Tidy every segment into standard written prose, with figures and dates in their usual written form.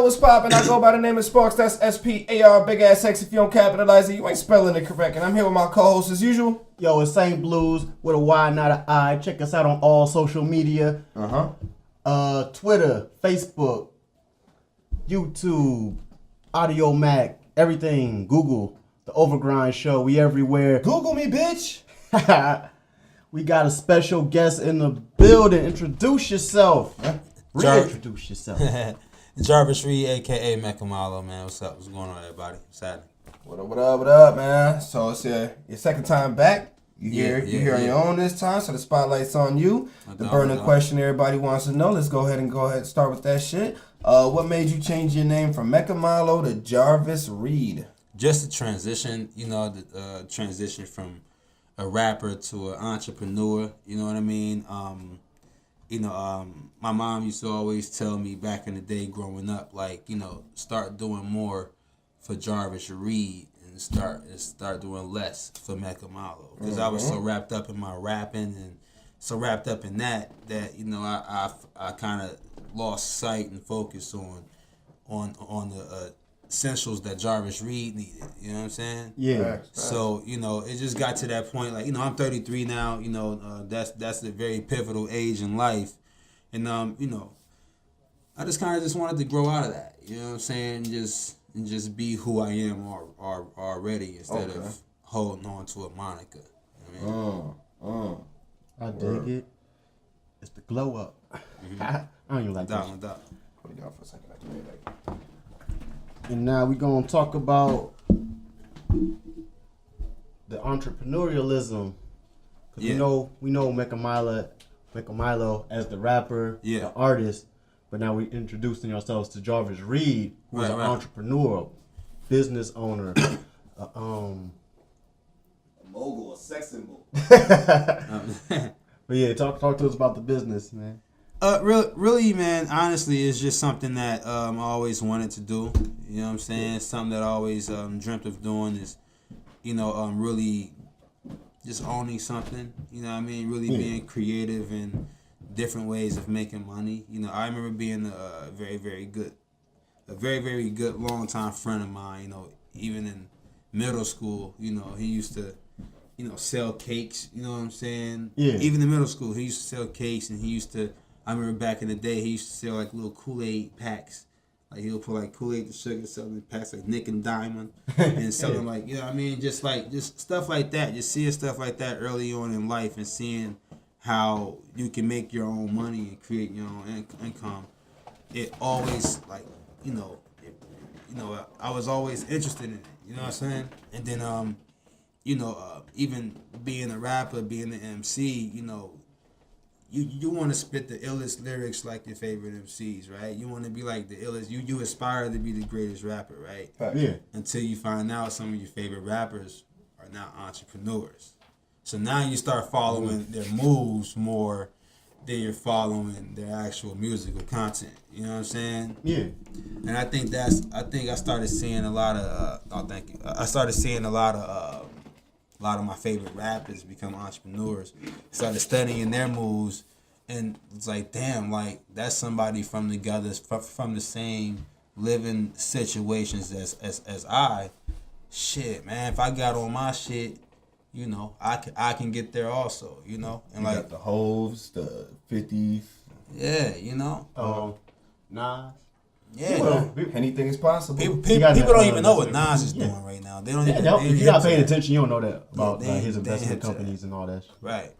what's poppin'? I go by the name of SparX. That's SPAR, big ass X. If you don't capitalize it, you ain't spelling it correct. And I'm here with my co-host as usual. Yo, it's Saynt Blues with a Y, not an I. Check us out on all social media. Twitter, Facebook, YouTube, Audio Mac, everything. Google, The Overgrind Show. We everywhere. Google me, bitch. We got a special guest in the building. Introduce yourself. Reintroduce yourself. Jarvis Reed, a.k.a. Mekamalo, man. What's up? What's going on, everybody? What's happening? What up, man? So it's your second time back. You here on your own this time, so the spotlight's on you. The burning question everybody wants to know. Let's go ahead and start with that shit. What made you change your name from Mekamalo to Jarvis Reed? Just the transition, the transition from a rapper to an entrepreneur. You know what I mean? My mom used to always tell me back in the day growing up, start doing more for Jarvis Reed and start doing less for Mekamalo. Because I was so wrapped up in my rapping and so wrapped up in that I kind of lost sight and focus on the essentials that Jarvis Reed needed. You know what I'm saying? Yeah. So, it just got to that point. I'm 33 now. That's a very pivotal age in life. And, I just kind of just wanted to grow out of that. You know what I'm saying? And just be who I am already instead of holding on to a moniker. You know what I mean? I dig it. It's the glow up. Mm-hmm. I don't even like that. Put it down for a second. I can make it back. And now we're going to talk about the entrepreneurialism. Because we know Mekamalo as the rapper, the artist, but now we're introducing ourselves to Jarvis Reed, who's an entrepreneur, business owner, a mogul, a sex symbol. But yeah, talk to us about the business, man. Really, man, honestly, it's just something that I always wanted to do. You know what I'm saying? Something that I always dreamt of doing is, really just owning something. You know what I mean? Really being creative in different ways of making money. I remember being a very, very good longtime friend of mine. Even in middle school, he used to, sell cakes. You know what I'm saying? Yeah. Even in middle school, he used to sell cakes, and he used to. I remember back in the day, he used to sell little Kool-Aid packs. He'll put Kool-Aid and sugar, selling packs Nick and Diamond, and selling just stuff like that. Just seeing stuff like that early on in life and seeing how you can make your own money and create your own income. It always I was always interested in it. You know what I'm saying? And then even being a rapper, being an MC, You want to spit the illest lyrics like your favorite MCs, right? You want to be like the illest. You aspire to be the greatest rapper, right? Yeah. Until you find out some of your favorite rappers are now entrepreneurs. So now you start following their moves more than you're following their actual musical content. You know what I'm saying? Yeah. And I think I started seeing a lot of. I started seeing a lot of my favorite rappers become entrepreneurs. Started studying their moves, and it's like, damn, that's somebody from the same living situations as I. Shit, man, if I got on my shit, I can get there also, and you got the Hoves, the 50s. Yeah, Nas. Yeah, anything is possible. People don't even know what Nas is doing right now. They don't even. If you're not paying attention, you don't know that about his investment companies and all that shit. Right.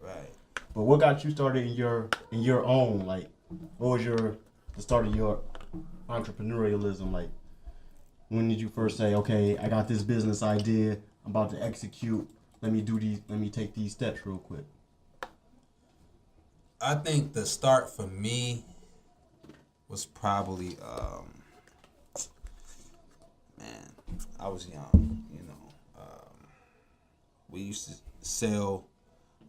But what got you started in your own? What was the start of your entrepreneurialism? When did you first say, okay, I got this business idea, I'm about to execute. Let me take these steps real quick. I think the start for me was probably, I was young, we used to sell,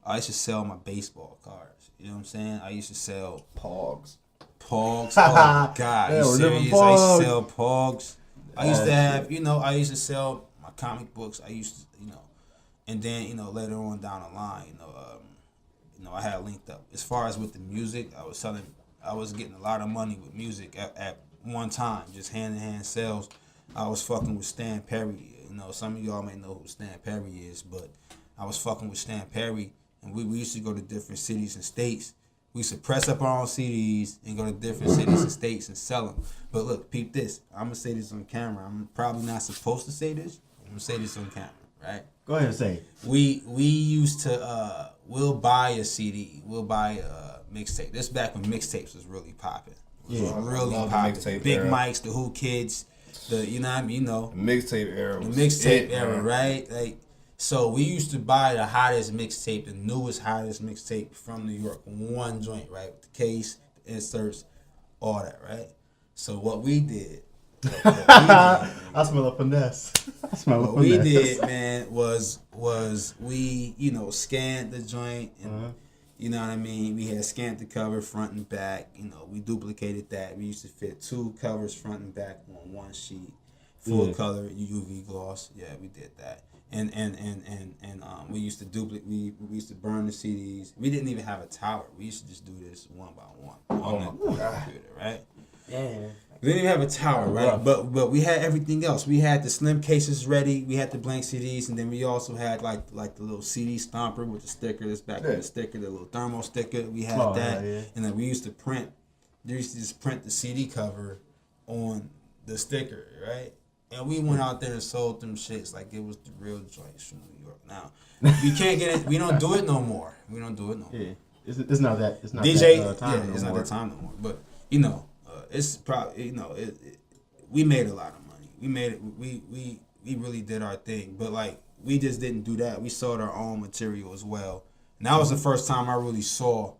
I used to sell my baseball cards, you know what I'm saying? I used to sell Pogs. Oh God, you serious? I used to sell Pogs. I used to have, I used to sell my comic books. I used to, and then, later on down the line, I had linked up. As far as with the music, I was getting a lot of money with music at one time, just hand-to-hand sales. I was fucking with Stan Perry. You know, some of y'all may know who Stan Perry is, but I was fucking with Stan Perry, and we used to go to different cities and states. We used to press up our own CDs and go to different cities and states and sell them. But look, peep this. I'm going to say this on camera. I'm probably not supposed to say this. I'm going to say this on camera, right? Go ahead and say it. We used to, we'll buy a CD. We'll buy a mixtape. This back when mixtapes was really popping. Yeah. Really popping. Big Mics, the Who Kids, you know what I mean? You know. The mixtape era. The mixtape era, right? Like, so we used to buy the hottest mixtape, the newest hottest mixtape from New York. One joint, right? With the case, the inserts, all that, right? So what we did. I smell a finesse. What we did, man, was we, you know, scanned the joint and you know what I mean? We had scanned the cover front and back. You know, we duplicated that. We used to fit 2 covers front and back on one sheet. Full color UV gloss. Yeah, we did that. And we used to duplicate. We used to burn the CDs. We didn't even have a tower. We used to just do this one by one on the computer, right? Yeah. We didn't even have a tower, right? But we had everything else. We had the slim cases ready. We had the blank CDs, and then we also had like the little CD stomper with the sticker. This back with the sticker, the little thermal sticker. We had that, and then we used to print. We used to just print the CD cover on the sticker, right? And we went out there and sold them shits like it was the real joints from New York. Now we can't get it. We don't do it no more. We don't do it no more. Yeah, it's not that. It's not DJ. That, time yeah, it's no not more. that time no more. But you know. It's probably, you know, we made a lot of money. We made it. We really did our thing. But like we just didn't do that. We sold our own material as well. And that was the first time I really saw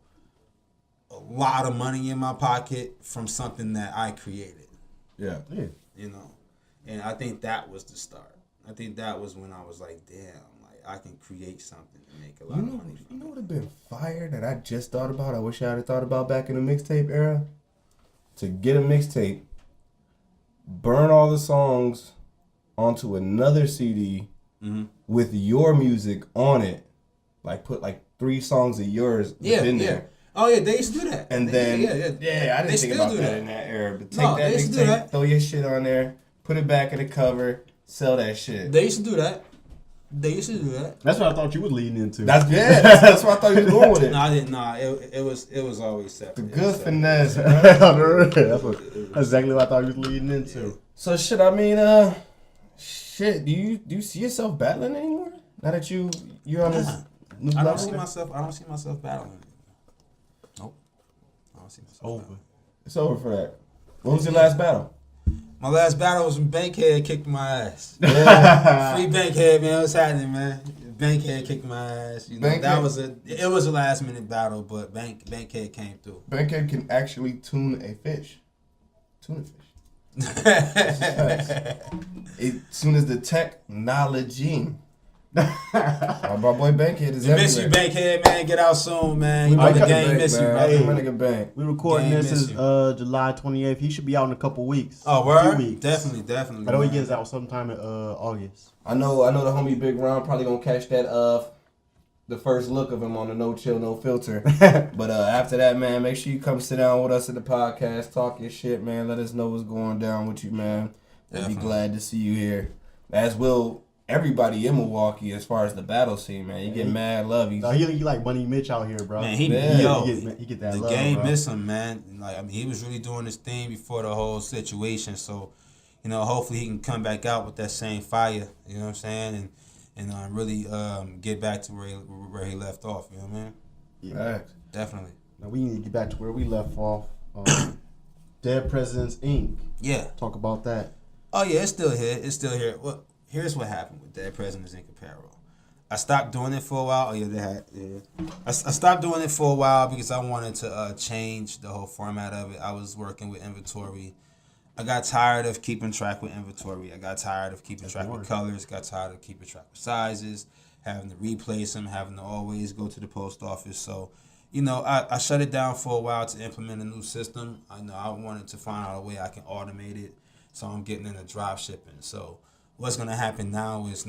a lot of money in my pocket from something that I created. Yeah. You know, and I think that was the start. I think that was when I was like, damn, like I can create something and make a lot of money. You know what would have been fire that I just thought about? I wish I had thought about back in the mixtape era. To get a mixtape, burn all the songs onto another CD with your music on it, like put like 3 songs of yours in there. Oh yeah, they used to do that. And then I didn't think about that in that era. But take that mixtape, throw your shit on there, put it back in the cover, sell that shit. They used to do that. That's what I thought you were leading into. That's what I thought you was going with it. No, I didn't. No, it was always separate. The good finesse, bro. That's exactly what I thought you was leading into. So shit, I mean, do you see yourself battling anymore? Now that you're on this new I level? don't see myself battling. Nope. I don't see myself. Over. It's over for that. What was your last battle? My last battle was when Bankhead kicked my ass. Yeah. Free Bankhead, man. What's happening, man? Bankhead kicked my ass. You know, it was a last minute battle, but Bankhead came through. Bankhead can actually tune a fish. Tune a fish. As soon as the technology. My boy Bankhead is everywhere. Miss you, Bankhead, man. Get out soon, man. You know the game miss you, man. bro. My nigga Bank. We recording this is July 28th. He should be out in a couple weeks. Oh, word? A few weeks. Definitely. I know he gets out sometime in August. I know the homie Big Ron probably gonna catch that the first look of him on the No Chill No Filter. But after that, man, make sure you come sit down with us at the podcast, talk your shit, man. Let us know what's going down with you, man. We'll be glad to see you here. As will everybody in Milwaukee as far as the battle scene, man. You get mad love. No, he like Bunny Mitch out here, bro. Man, he get that the love, game bro. Miss him, man. Like, I mean, he was really doing his thing before the whole situation. So, you know, hopefully he can come back out with that same fire. You know what I'm saying? And really get back to where he left off. You know what I mean? Yeah, definitely. Now we need to get back to where we left off. Dead Presidents Inc. Yeah. Talk about that. Oh yeah, it's still here. Well, here's what happened with Dead Presidents Inc. Apparel. I stopped doing it for a while. Oh yeah, I stopped doing it for a while because I wanted to change the whole format of it. I was working with inventory. I got tired of keeping track with inventory. I got tired of keeping track with colors. Got tired of keeping track with sizes, having to replace them, having to always go to the post office. So, you know, I shut it down for a while to implement a new system. I know I wanted to find out a way I can automate it. So I'm getting into drop shipping. So what's going to happen now is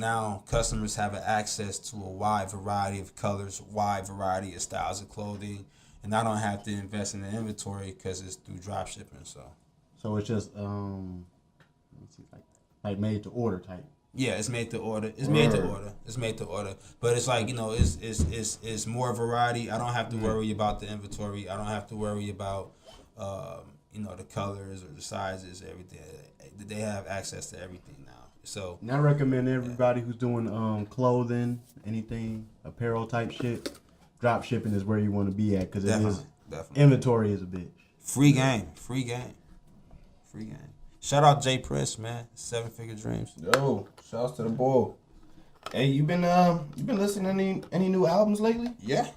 customers have access to a wide variety of colors, wide variety of styles of clothing, and I don't have to invest in the inventory because it's through drop shipping. So it's just let me see, like made to order type. Yeah, it's made to order. It's made to order. It's made to order. But it's like, it's more variety. I don't have to worry about the inventory. I don't have to worry about the colors or the sizes, everything. They have access to everything now. So and I recommend everybody who's doing clothing, anything apparel type shit. Drop shipping is where you want to be at because definitely. Inventory is a bitch. Free game. Shout out Jay Press, man. 7 Figure Dreams. Yo, shouts to the boy. Hey, you been listening to any new albums lately? Yeah.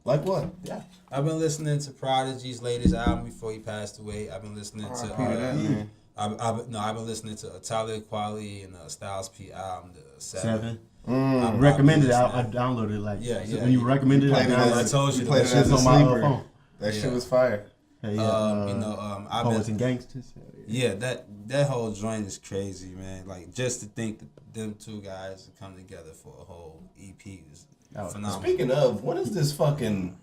Like what? Yeah. I've been listening to Prodigy's latest album before he passed away. I've been listening to I've been listening to Tyler Quali and Styles P album, the 7. I recommended it. I downloaded it when you recommended it. I told you that shit on my phone. That shit was fire. Poets and Gangsters. Yeah, that whole joint is crazy, man. Like just to think that them two guys come together for a whole EP is phenomenal. Speaking of, when is fucking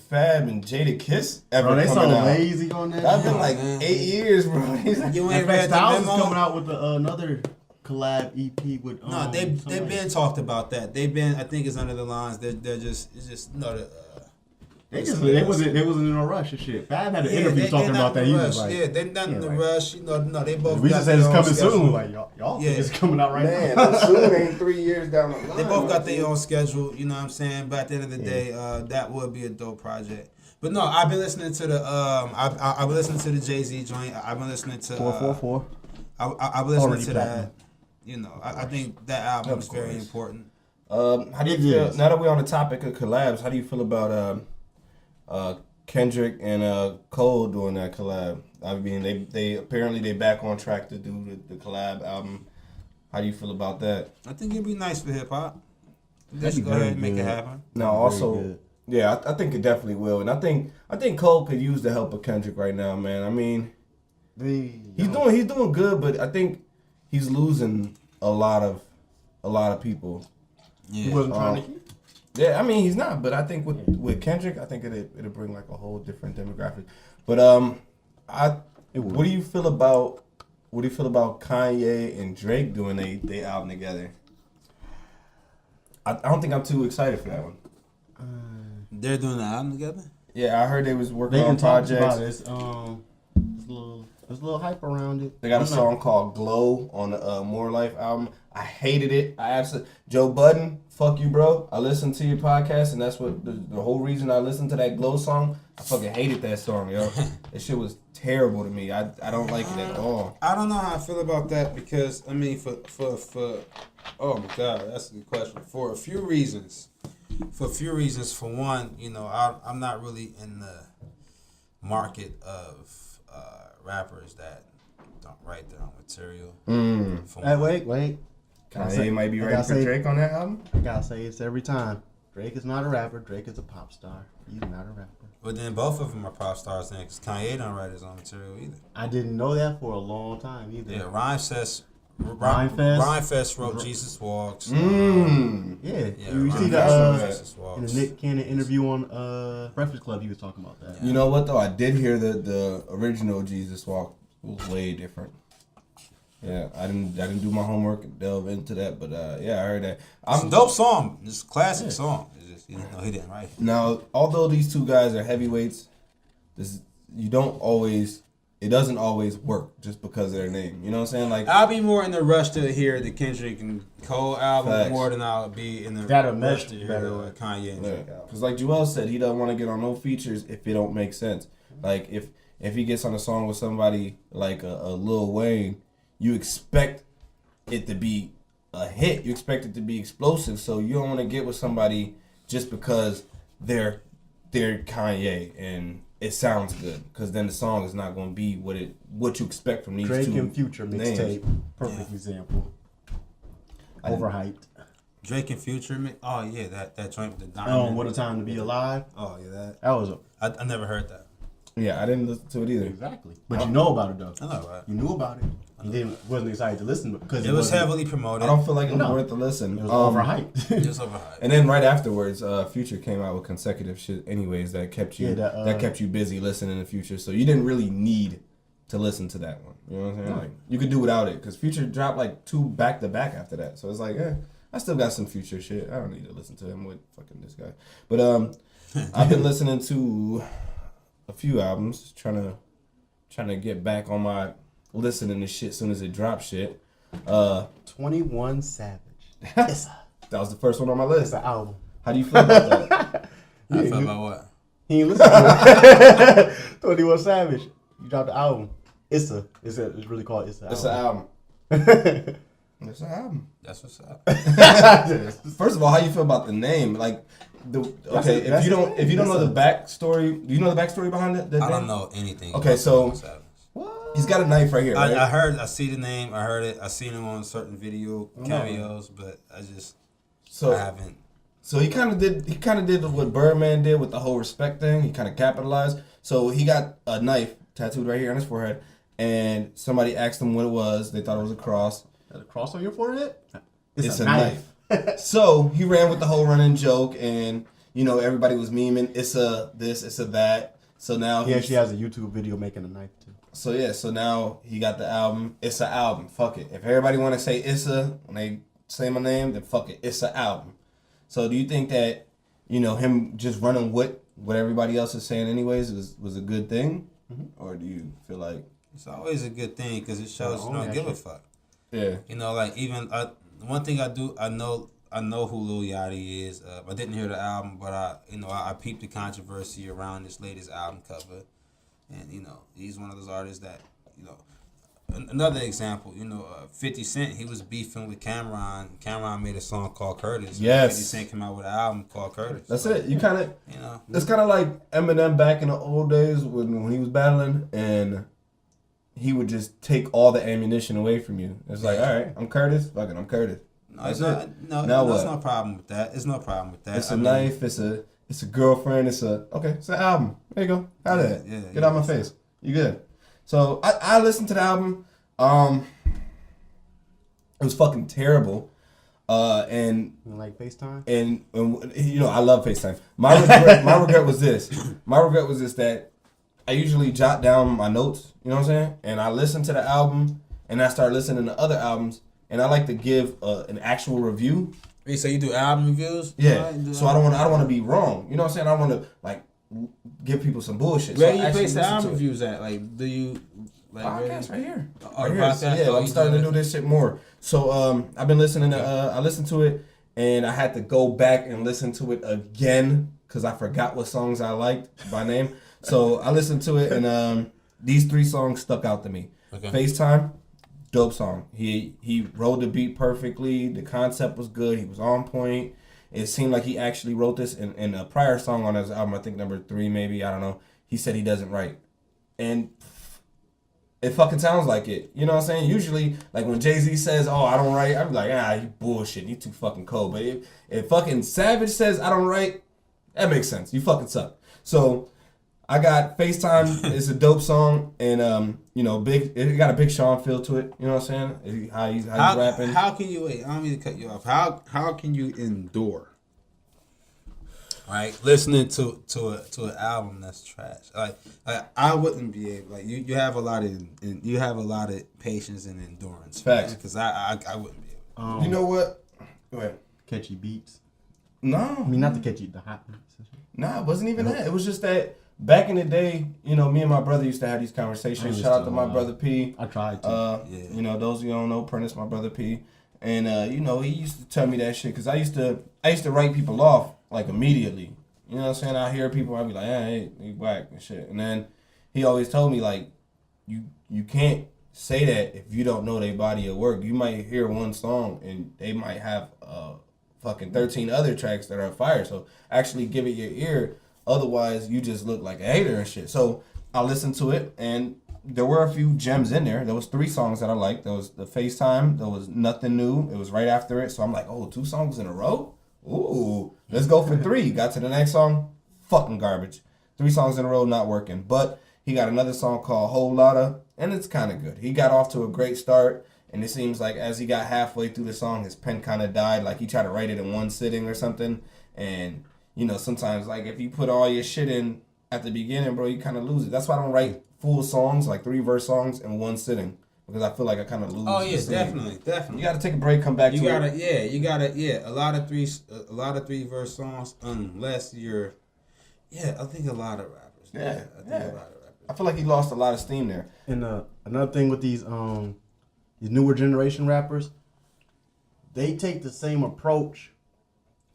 Fab and Jada Kiss ever they coming out? So lazy on that. That's been like 8 years, bro. You ain't read Styles is coming out with another collab EP with. No, they've been talked about that. They've been. I think it's under the lines. They're just. It's just They wasn't in a rush and shit. Fab had an interview talking about that. He was like, they're not in the rush. No, they both. We just said it's coming soon. Like y'all think it's coming out right now. Man, soon ain't 3 years down the line. They both got their own schedule. You know what I'm saying? But at the end of the day, that would be a dope project. But no, I've been listening to the I've been listening to the Jay-Z joint. I've been listening to 444. I've been listening to that. I think that album is very important. How do you feel now that we're on the topic of collabs? How do you feel about Kendrick and Cole doing that collab? I mean, they apparently back on track to do the collab album. How do you feel about that? I think it'd be nice for hip hop. They should go ahead and make it happen. No, also, yeah, I think it definitely will, and I think Cole could use the help of Kendrick right now, man. I mean, he's doing good, but I think he's losing a lot of people. Yeah. He wasn't trying to. Yeah, I mean he's not, but I think with Kendrick, I think it'll bring like a whole different demographic. But what do you feel about Kanye and Drake doing they album together? I don't think I'm too excited for that one. They're doing the album together? Yeah, I heard they was working on projects. There's a little hype around it. They got a song called "Glow" on the More Life album. I hated it. I absolutely Joe Budden, fuck you, bro. I listened to your podcast, and that's what the whole reason I listened to that "Glow" song. I fucking hated that song, yo. That shit was terrible to me. I don't like it at all. I don't know how I feel about that because I mean for oh my god, that's a good question. For a few reasons. For one, I'm not really in the market of rappers that don't write their own material. Wait. Kanye might be ready for Drake on that album. I gotta say it's every time. Drake is not a rapper. Drake is a pop star. He's not a rapper. But then both of them are pop stars then, because Kanye don't write his own material either. I didn't know that for a long time either. Yeah, Rhyme Fest wrote Jesus Walks. Yeah, you see the Nick Cannon interview on Breakfast Club, he was talking about that. You know what though? I did hear that the original Jesus Walk was way different. Yeah, I didn't do my homework and delve into that, but yeah, I heard that. It's a dope song. It's a classic song. It's just, he didn't write it. Now, although these two guys are heavyweights, it doesn't always work just because of their name. You know what I'm saying? Like, I'll be more in the rush to hear the Kendrick and Cole album more than I'll be in the rush to hear the Kanye and Drake album. Because like Joel said, he doesn't want to get on no features if it don't make sense. Like if he gets on a song with somebody like a Lil Wayne, you expect it to be a hit. You expect it to be explosive. So you don't want to get with somebody just because they're Kanye and it sounds good, because then the song is not going to be what you expect from these Drake two Drake and Future mixtape, perfect example. Overhyped. Drake and Future, oh yeah, that joint with the diamond. What a Time to Be Alive. Oh yeah, that was I never heard that. Yeah, I didn't listen to it either. Exactly. But you know about it though. I know, right? You knew about it. You wasn't excited to listen because It was heavily promoted. I don't feel like it was worth the listen. It was overhyped. It was overhyped. And then right afterwards, Future came out with consecutive shit anyways that kept you that kept you busy listening to Future. So you didn't really need to listen to that one. You know what I'm saying? Like you could do without it because Future dropped like 2 back to back after that. So it's like, I still got some Future shit. I don't need to listen to him with fucking this guy. But I've been listening to a few albums, trying to get back on my listening to shit as soon as it drops shit. 21 Savage. That was the first one on my list. It's an album. How do you feel about that? I feel about what? He ain't listen to it. 21 Savage. You dropped the album. It's really called It's an Album. It's an album. That's what's up. First of all, how you feel about the name? Like, if you don't know the backstory, do you know the backstory behind it? I don't know anything. Okay, so he's got a knife right here. Right? I see the name. I heard it. I seen him on certain video cameos, but I haven't. So he kind of did what Birdman did with the whole respect thing. He kind of capitalized. So he got a knife tattooed right here on his forehead, and somebody asked him what it was. They thought it was a cross. A cross on your forehead? It's a knife. So he ran with the whole running joke, and everybody was memeing. It's a this, it's a that. So now he actually has a YouTube video making a knife too. So now he got the album. It's an album. Fuck it. If everybody want to say Issa when they say my name, then fuck it. It's an album. So do you think that him just running with what everybody else is saying anyways was a good thing, or do you feel like it's always a good thing because it shows you don't give a fuck. Yeah. Like even one thing I know who Lil Yachty is. I didn't hear the album, but I peeped the controversy around this latest album cover, and he's one of those artists that Another example, 50 Cent, he was beefing with Cameron. Cameron made a song called Curtis. Yes. 50 Cent came out with an album called Curtis. That's it. You kind of, it's kind of like Eminem back in the old days when he was battling, and he would just take all the ammunition away from you. It's like, all right, I'm Curtis. Fuck it, I'm Curtis. There's no problem with that. There's no problem with that. It's a knife. It's a girlfriend. It's an album. There you go. Out of it. Yeah, get out my face. You good. So I listened to the album. It was fucking terrible. And like FaceTime. And I love FaceTime. My regret was this. My regret was this, that I usually jot down my notes. You know what I'm saying? And I listen to the album, and I start listening to other albums, and I like to give an actual review. So you do album reviews? Yeah. So I don't want to be wrong. You know what I'm saying? I want to give people some bullshit. Where do you place the album reviews at? Like, do you podcast right here? Right here. So, yeah, I'm starting to do this shit more. So I've been listening to. I listened to it, and I had to go back and listen to it again because I forgot what songs I liked by name. So I listened to it, and these 3 songs stuck out to me. Okay. FaceTime, dope song. He wrote the beat perfectly. The concept was good. He was on point. It seemed like he actually wrote this in a prior song on his album, I think number 3 maybe, I don't know. He said he doesn't write. And it fucking sounds like it. You know what I'm saying? Usually, like when Jay-Z says, oh, I don't write, I'm like, you bullshit. You too fucking cold. But if fucking Savage says I don't write, that makes sense. You fucking suck. So I got FaceTime. It's a dope song. And, it got a Big Sean feel to it. You know what I'm saying? How he's rapping. How can you, wait, I don't mean to cut you off. How can you endure, right, listening to an album that's trash? Like I wouldn't be able, like you have a lot of patience and endurance. Facts. Because I wouldn't be able. You know what? Go ahead. Catchy beats. No. I mean, not the hot beats. Nah, it wasn't even that. It was just that back in the day, me and my brother used to have these conversations. Shout out to my brother P. I tried to. Those you don't know, Prentice, my brother P. And he used to tell me that shit because I used to write people off like immediately. You know what I'm saying? I hear people, I'd be like, hey, whack and shit. And then he always told me like, you can't say that if you don't know their body of work. You might hear one song and they might have fucking 13 other tracks that are fire. So actually give it your ear. Otherwise, you just look like a hater and shit. So I listened to it, and there were a few gems in there. There was 3 songs that I liked. There was the FaceTime. There was Nothing New. It was right after it. So I'm like, 2 songs in a row? Ooh, let's go for 3. Got to the next song, fucking garbage. 3 songs in a row, not working. But He got another song called Whole Lotta, and it's kind of good. He got off to a great start, and it seems like as he got halfway through the song, his pen kind of died. Like he tried to write it in one sitting or something. And, sometimes, like, if you put all your shit in at the beginning, bro, you kind of lose it. That's why I don't write full songs, like 3-verse songs, in one sitting. Because I feel like I kind of lose. Oh yeah, definitely. You gotta take a break, come back to it. You gotta. A lot of 3-verse songs, unless you're. Yeah, I think a lot of rappers. Yeah, I think a lot of rappers. I feel like he lost a lot of steam there. And another thing with these newer generation rappers, they take the same approach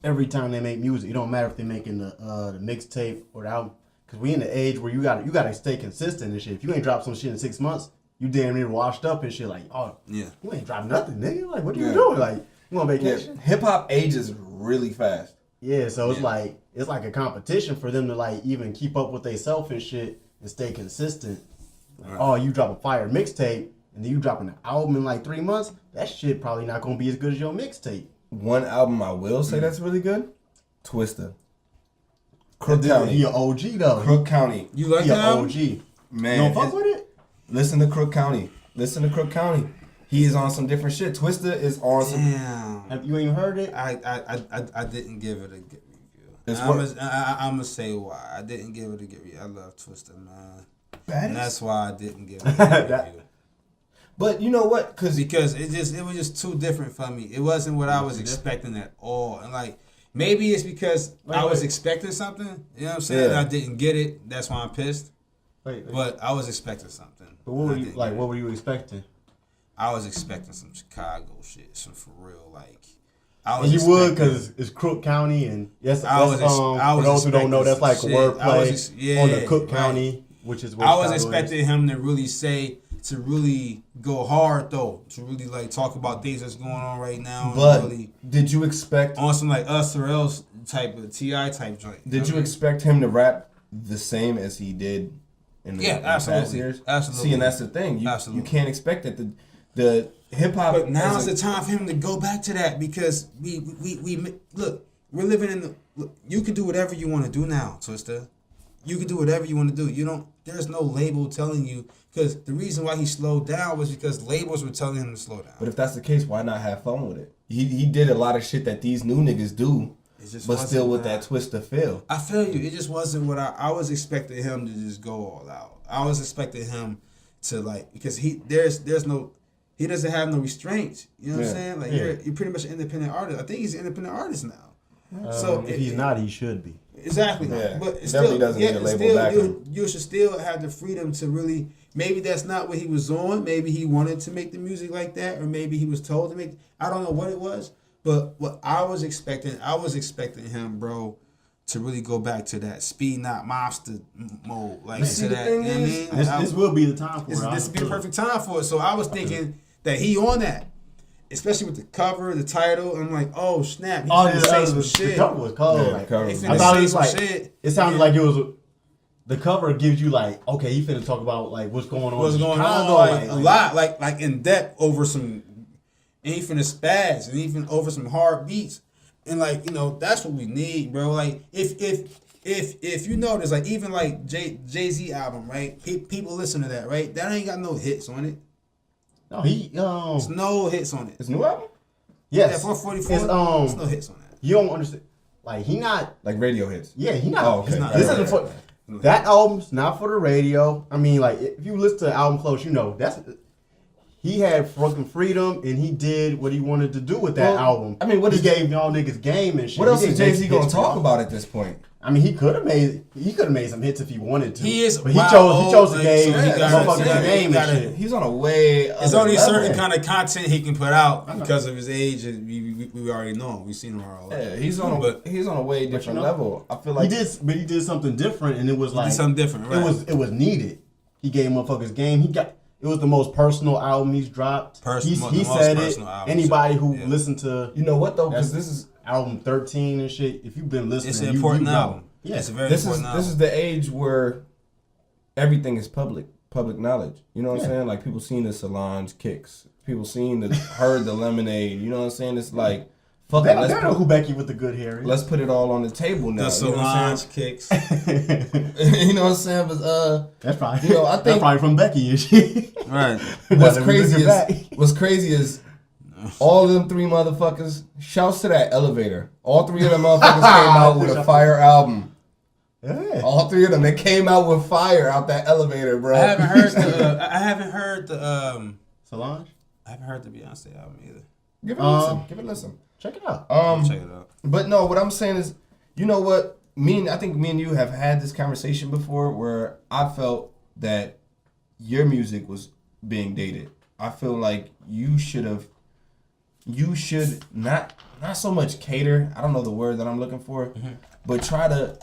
every time they make music. It don't matter if they're making the mixtape or the album, because we in the age where you gotta stay consistent and shit. If you ain't dropped some shit in 6 months, you damn near washed up and shit. Like, oh, yeah, you ain't dropped nothing, nigga. Like, what you doing? Like, you on vacation? Yeah. Hip hop ages really fast. Yeah, so it's like a competition for them to like even keep up with themselves and shit and stay consistent. Like, oh, you drop a fire mixtape and then you dropping an album in like 3 months. That shit probably not gonna be as good as your mixtape. One album I will say that's really good, Twista. Crook County. He an OG though. Crook County. You like that? He an OG. Man, you don't fuck with it? Listen to Crook County. He is on some different shit. Twista is on some. Damn. Have you even heard it? I didn't give it a good review. I'm gonna say why. I didn't give it a good review. I love Twista, man. And that's why I didn't give it a good review. But you know what? Because it was just too different for me. It wasn't what I was expecting at all. And like maybe it's because I was expecting something. You know what I'm saying? And I didn't get it. That's why I'm pissed. But I was expecting something. But what were you expecting? I was expecting some Chicago shit, some for real, like. You would, because it's Crook County, and for those who don't know, that's like a wordplay on the Cook County, which is what I was expecting him to really go hard though, to really like talk about things that's going on right now. But really, did you expect on some like Us or Else type of T.I. type joint? Did you expect him to rap the same as he did in the past years? Absolutely. See, and that's the thing. You can't expect that the hip hop. But now is the time for him to go back to that, because we look, we're living in the. Look, you can do whatever you want to do now, Twista. You can do whatever you want to do. There's no label telling you, because the reason why he slowed down was because labels were telling him to slow down. But if that's the case, why not have fun with it? He did a lot of shit that these new niggas do, but still with that Twista feel. I feel you. It just wasn't what I was expecting him to just go all out. I was expecting him to like, because he doesn't have no restraints. You know what I'm saying? Like you're pretty much an independent artist. I think he's an independent artist now. So if he's not, he should be. Exactly. Yeah. But it definitely doesn't need a label backing. You should still have the freedom to really. Maybe that's not what he was on. Maybe he wanted to make the music like that, or maybe he was told to make. I don't know what it was, but what I was expecting him, bro, to really go back to that speed not monster mode, like to that. You know what I mean? This will be the time for it. This would be a perfect time for it. So I was thinking that he on that, especially with the cover, the title. I'm like, oh snap! He's gonna say some shit. The cover was cold. Yeah, like, cover. I thought it was like shit. It sounded like it was. The cover gives you like, okay, he finna talk about like what's going on. What's going on? Like a lot, like in depth over some. And he finna spaz, and even over some hard beats, and like that's what we need, bro. Like if you notice, like even like Jay-Z album, right? People listen to that, right? That ain't got no hits on it. No, there's no hits on it. His new album? Yes. Yeah, 444. There's no hits on that. You don't understand. Like he not like radio hits. Yeah, he not. Oh, okay. This isn't for that album's not for the radio. I mean, like if you listen to the album close, that's. He had fucking freedom, and he did what he wanted to do with that album. I mean, he gave y'all niggas game and shit. What else is Jay-Z gonna talk about at this point? I mean, he could have made some hits if he wanted to. He is, but he chose the game. So he's on a way. There's only certain kind of content he can put out because of his age, and we already know him. We've seen him all. Yeah, he's on a way different level. I feel like he did something different, and it was like something different. Right? It was needed. He gave motherfuckers game. It was the most personal album he's dropped. He said it. Anybody who listened to what though, because this is album 13 and shit. If you've been listening, it's an important album. Yeah, it's a very important album. This is the age where everything is public knowledge. You know what I'm saying? Like people seen the Solange kicks, people heard the Lemonade. You know what I'm saying? It's like Fuck They it, don't know who Becky with the good hair is. let's put it all on the table now. The Solange kicks. You know what I'm saying? But that's probably I think that's probably from Becky and shit. Right. What's crazy is all of them 3 motherfuckers. Shouts to that elevator. All 3 of them motherfuckers came out with a fire album. Yeah. All 3 of them, they came out with fire out that elevator, bro. I haven't heard the Solange. I haven't heard the Beyonce album either. Give it a listen. Give it a listen. Check it out. Check it out. But no, what I'm saying is, you know what? I think me and you have had this conversation before where I felt that your music was being dated. I feel like you should not so much cater. I don't know the word that I'm looking for, but try to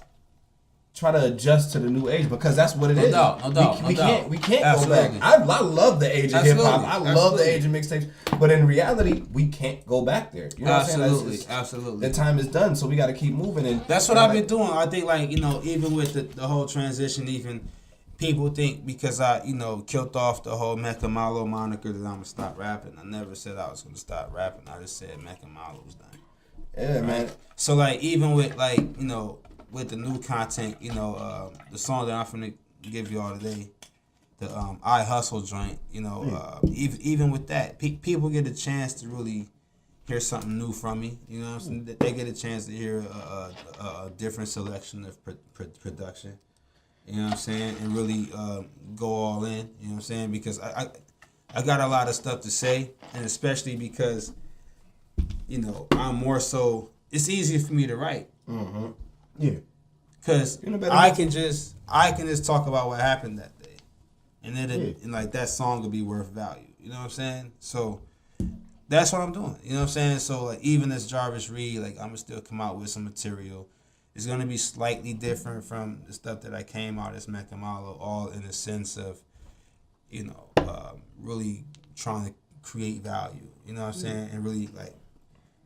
adjust to the new age because that's what it is. No doubt. We can't go back. I love the age of hip hop. I love the age of mixtapes. But in reality, we can't go back there. You know what I'm saying? Absolutely. The time is done, so we got to keep moving. And that's what I've been doing. I think, like, even with the whole transition, even people think because I, killed off the whole Mecca Malo moniker that I'm going to stop rapping. I never said I was going to stop rapping. I just said Mecca Malo was done. Yeah, right? Man. So, like, even with, like, with the new content, the song that I'm finna give you all today, the I Hustle joint, even with that, people get a chance to really hear something new from me. You know what I'm saying? They get a chance to hear a different selection of production. You know what I'm saying? And really go all in. You know what I'm saying? Because I got a lot of stuff to say, and especially because, I'm more so. It's easier for me to write. Mm-hmm. Yeah. Cause I can just talk about what happened that day, and and like that song will be worth value. You know what I'm saying? So that's what I'm doing. You know what I'm saying? So like even as Jarvis Reed, like I'm gonna still come out with some material. It's gonna be slightly different from the stuff that I came out as Mecca Malo, all in the sense of, really trying to create value. You know what I'm saying? And really like.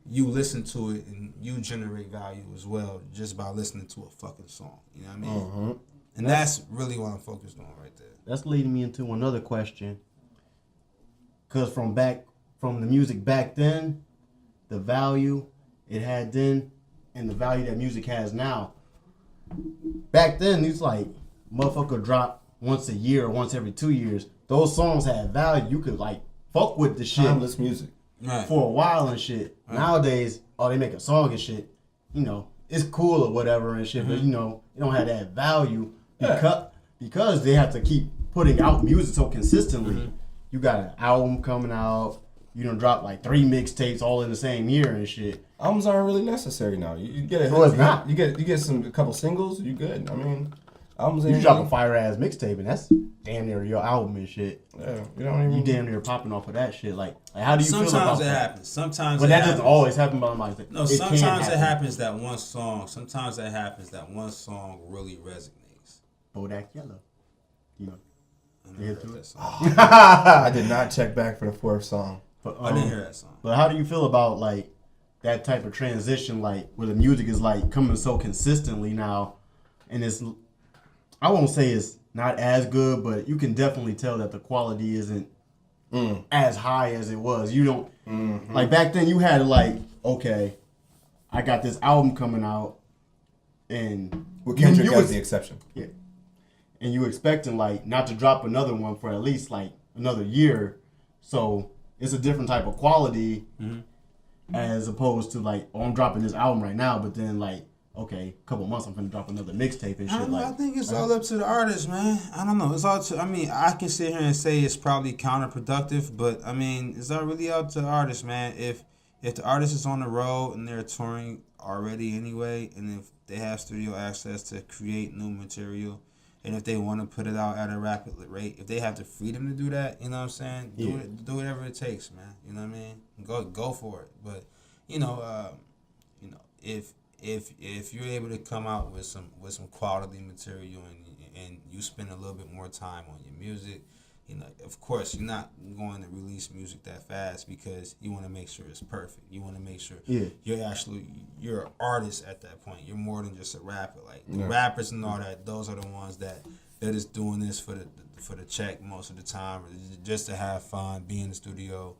You listen to it and you generate value as well just by listening to a fucking song. You know what I mean? Mm-hmm. And that's really what I'm focused on right there. That's leading me into another question. Because from the music back then, the value it had then, and the value that music has now. Back then, it's like motherfucker drop once a year or once every 2 years. Those songs had value. You could like fuck with the shit. Timeless music. Right. For a while and shit. Right. Nowadays, they make a song and shit. It's cool or whatever and shit, but it don't have that value because they have to keep putting out music so consistently. Mm-hmm. You got an album coming out. You done drop like 3 mixtapes all in the same year and shit. Albums aren't really necessary now. You get a it's not. You get a couple singles. You good. I mean, albums. You drop a fire ass mixtape and that's damn near your album and shit. Yeah, you know what I mean. You damn near popping off of that shit. Like how do you feel about that? Sometimes it happens. Sometimes, but that doesn't always happen. But I'm like, no. Sometimes it happens that one song. Sometimes it happens that one song really resonates. Bodak Yellow. I heard that song. I did not check back for the 4th song. But, I didn't hear that song. But how do you feel about like that type of transition, like where the music is like coming so consistently now, and it's, I won't say it's not as good, but you can definitely tell that the quality isn't as high as it was. You don't like back then. You had like, okay, I got this album coming out, and with Kendrick as the exception. Yeah, and you expecting like not to drop another one for at least like another year, so it's a different type of quality as opposed to like, I'm dropping this album right now, but then like, okay, a couple months I'm gonna drop another mixtape and shit. I think it's all up to the artist, man. I don't know. It's all to. I mean, I can sit here and say it's probably counterproductive, but I mean, it's not really up to the artist, man. If the artist is on the road and they're touring already anyway, and if they have studio access to create new material, and if they want to put it out at a rapid rate, if they have the freedom to do that, you know what I'm saying? Do whatever it takes, man. You know what I mean? Go for it. But if you're able to come out with some quality material and you spend a little bit more time on your music, of course you're not going to release music that fast because you want to make sure it's perfect. You want to make sure you're an artist at that point. You're more than just a rapper. Like the rappers and all that, those are the ones that they're just doing this for the check most of the time, or just to have fun, be in the studio,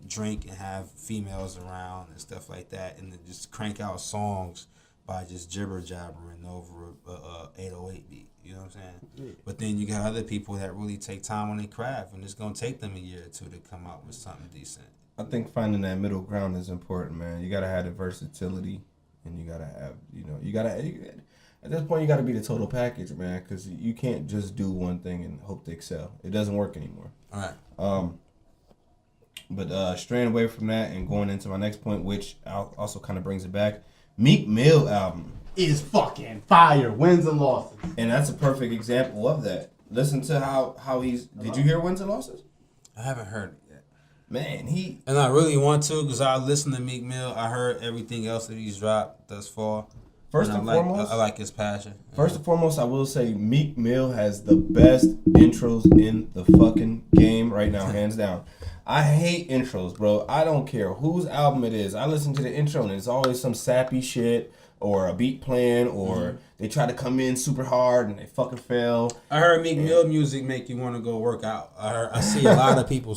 drink and have females around and stuff like that, and then just crank out songs by just jibber jabbering over a 808 beat. You know what I'm saying? Yeah. But then you got other people that really take time on their craft, and it's gonna take them a year or two to come out with something decent. I think finding that middle ground is important, man. You gotta have the versatility, and you gotta have, at this point you gotta be the total package, man, because you can't just do one thing and hope to excel. It doesn't work anymore. All right. But straying away from that and going into my next point, which also kind of brings it back, Meek Mill album is fucking fire. Wins and losses. And that's a perfect example of that. Listen to how he's... Did you hear Wins and Losses? I haven't heard it yet. Man, And I really want to, because I listened to Meek Mill. I heard everything else that he's dropped thus far. First and foremost... I like his passion. First and foremost, I will say Meek Mill has the best intros in the fucking game right now, hands down. I hate intros, bro. I don't care whose album it is. I listen to the intro, and it's always some sappy shit or a beat playing, or they try to come in super hard and they fucking fail. I heard Meek Mill music make you want to go work out. I see a lot of people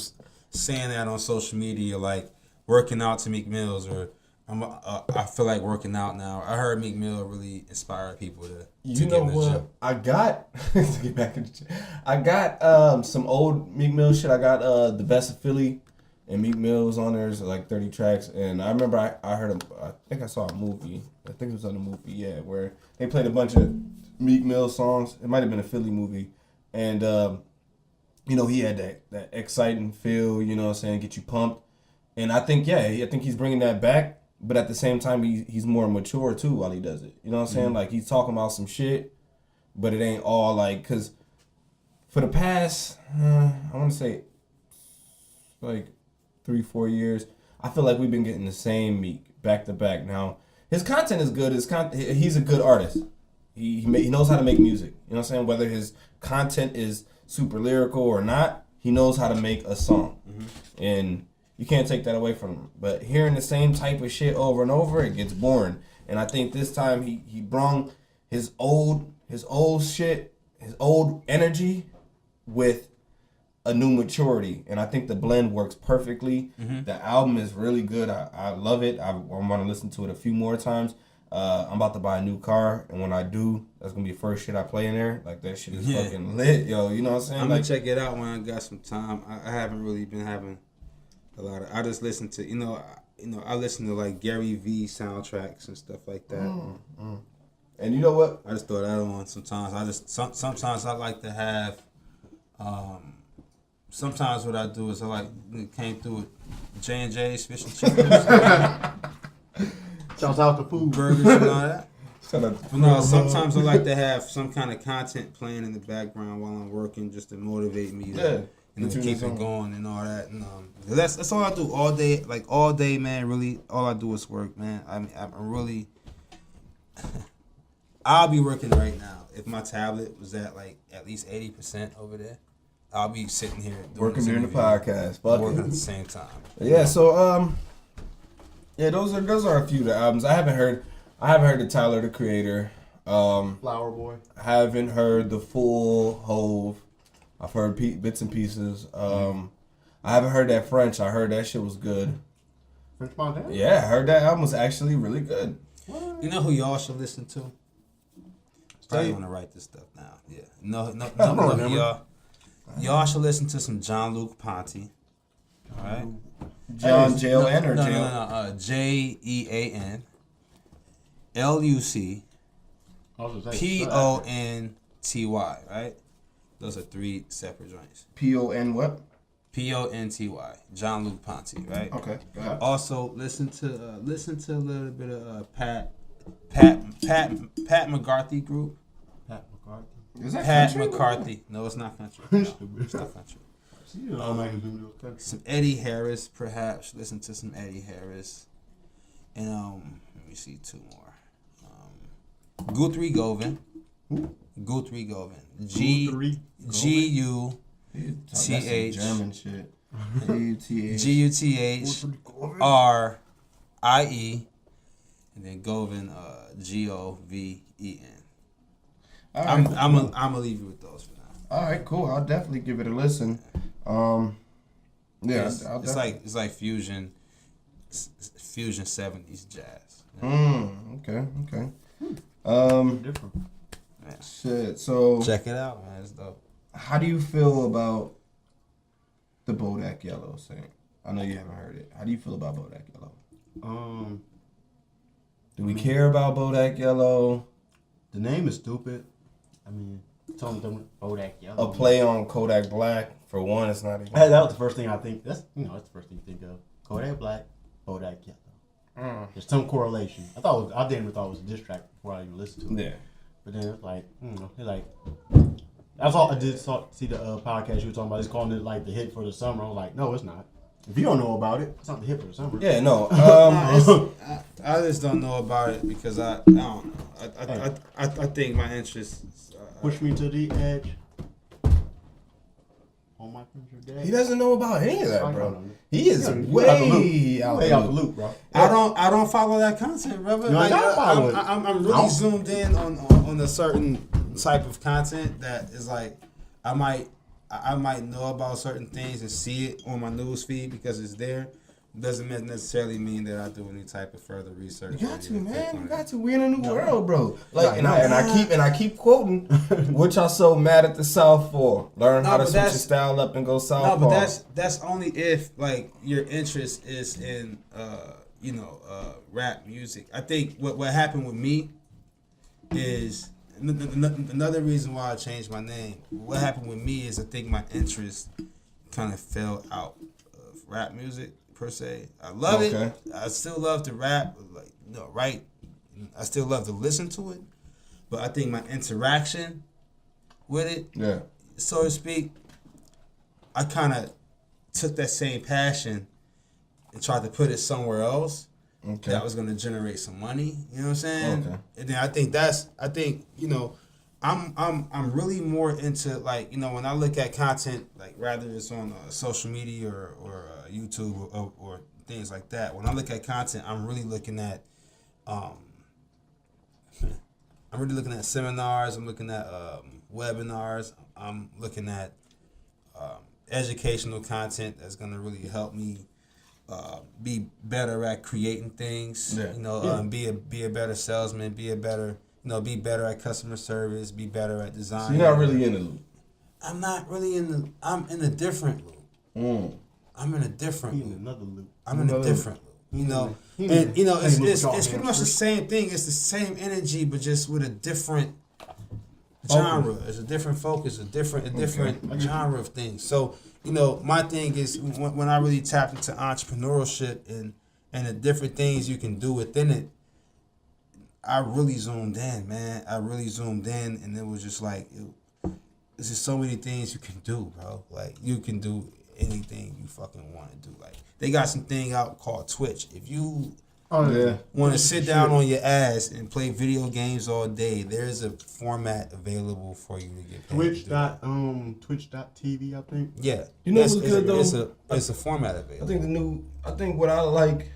saying that on social media, like working out to Meek Mills, or I feel like working out now. I heard Meek Mill really inspire people to You get know in the what? gym. I got to get back in the gym. I got some old Meek Mill shit. I got the Best of Philly, and Meek Mill was on there. It's like 30 tracks, and I remember I heard him. I think I saw a movie. I think it was on a movie, yeah, where they played a bunch of Meek Mill songs. It might have been a Philly movie, and he had that exciting feel. You know what I'm saying? Get you pumped, and I think he's bringing that back. But at the same time, he's more mature, too, while he does it. You know what I'm saying? Mm-hmm. Like, he's talking about some shit, but it ain't all, like... Because for the past, I want to say, like, 3-4 years, I feel like we've been getting the same Meek back to back. Now, his content is good. He's a good artist. He knows how to make music. You know what I'm saying? Whether his content is super lyrical or not, he knows how to make a song. Mm-hmm. And... you can't take that away from him. But hearing the same type of shit over and over, it gets boring. And I think this time he brung his old shit, his old energy with a new maturity. And I think the blend works perfectly. Mm-hmm. The album is really good. I love it. I want to listen to it a few more times. I'm about to buy a new car, and when I do, that's going to be the first shit I play in there. Like, that shit is fucking lit, yo. You know what I'm saying? I'm going to check it out when I got some time. I haven't really been having... I just listen to I listen to like Gary V soundtracks and stuff like that. And you know what? I just throw that on sometimes. Sometimes I like to have. Sometimes what I do is came through with J&J's fish and chips. Shouts out to food burgers and all that. But no, sometimes I like to have some kind of content playing in the background while I'm working, just to motivate me to. And then keep it going and all that. And that's all I do all day. Like all day, man. Really, all I do is work, man. I'm really. I'll be working right now. If my tablet was at least 80% over there, I'll be sitting here working during the podcast, working at the same time. Yeah. So those are a few of the albums I haven't heard. I haven't heard the Tyler the Creator. Flower Boy. I haven't heard the full Hove. I've heard bits and pieces. I haven't heard that French. I heard that shit was good. French Montana? Yeah, I heard that album was actually really good. What? You know who y'all should listen to? I want to write this stuff now. Yeah. No, y'all should listen to some John-Luc Ponty. All right? John J-O-N or J-O-N? No. Jean Luc Ponty, right? Those are 3 separate joints. P-O-N what? Ponty. John-Luc Ponty, right? Okay. Go ahead. Also, listen to a little bit of Pat McCarthy group. Pat McCarthy. Is that Pat country? McCarthy. No, it's not country. No, it's not country. Some Eddie Harris, perhaps. Listen to some Eddie Harris. And let me see 2 more. Guthrie Govan. Guthrie Govan. G-U-T-H. German shit. G-U-T-H-R-I-E. And then Govan, G-O-V-E-N. I'm gonna leave you with those for now. All right, cool. I'll definitely give it a listen. Yeah, it's like fusion 70s jazz. Okay. Different. Yeah. Shit. So Check it out, man. It's dope. how do you feel about the Bodak Yellow thing? I know you haven't heard it. How do you feel about Bodak Yellow? Do we care about Bodak Yellow? The name is stupid. I mean, tell them Bodak Yellow. A play on Kodak Black. For one, it's not even. That was the first thing I think. That's the first thing you think of. Kodak Black, Bodak Yellow. There's some correlation. I didn't even thought it was a diss track before I even listened to it. Yeah. But then it's like, that's all I did see the podcast you were talking about. It's calling it like the hit for the summer. I'm like, no, it's not. If you don't know about it, it's not the hit for the summer. Yeah, no. I just don't know about it because I don't know. I think my interests Push me to the edge. On my future dad. He doesn't know about any of that, bro. He is way out the loop, bro. I don't follow that content, brother. You ain't gotta follow it. I'm really zoomed in on a certain type of content that is like I might know about certain things and see it on my news feed because it's there. Doesn't necessarily mean that I do any type of further research. You got to, man. You got to. We're in a new world, bro. Like, and I keep quoting what y'all so mad at the South for. Learn how to switch your style up and go South. No, but that's only if like your interest is in rap music. I think what happened with me is another reason why I changed my name. What happened with me is I think my interest kind of fell out of rap music. Per se, I love it. I still love to rap, right? I still love to listen to it, but I think my interaction with it, so to speak, I kind of took that same passion and tried to put it somewhere else that was going to generate some money. You know what I'm saying? Okay. And then I think I'm really more into when I look at content, like rather it's on social media or YouTube or things like that. When I look at content, I'm really looking at seminars. I'm looking at webinars. I'm looking at educational content that's gonna really help me be better at creating things. Be a better salesman. Be better at customer service. Be better at design. So you're not really in the loop. I'm not really I'm in a different loop. I'm in a different loop. Another loop. I'm in a different loop. It's pretty much the same thing. It's the same energy, but just with a different genre. It's a different focus, a different genre of things. So, my thing is when I really tap into entrepreneurship and the different things you can do within it, I really zoomed in, man. And it was just like, there's just so many things you can do, bro. Like, you can do anything you fucking want to do. Like, they got some thing out called Twitch. If you want to sit down on your ass and play video games all day, there's a format available for you to get paid. Twitch.tv, I think. Yeah. You know what's good though? It's a format available. I think what I like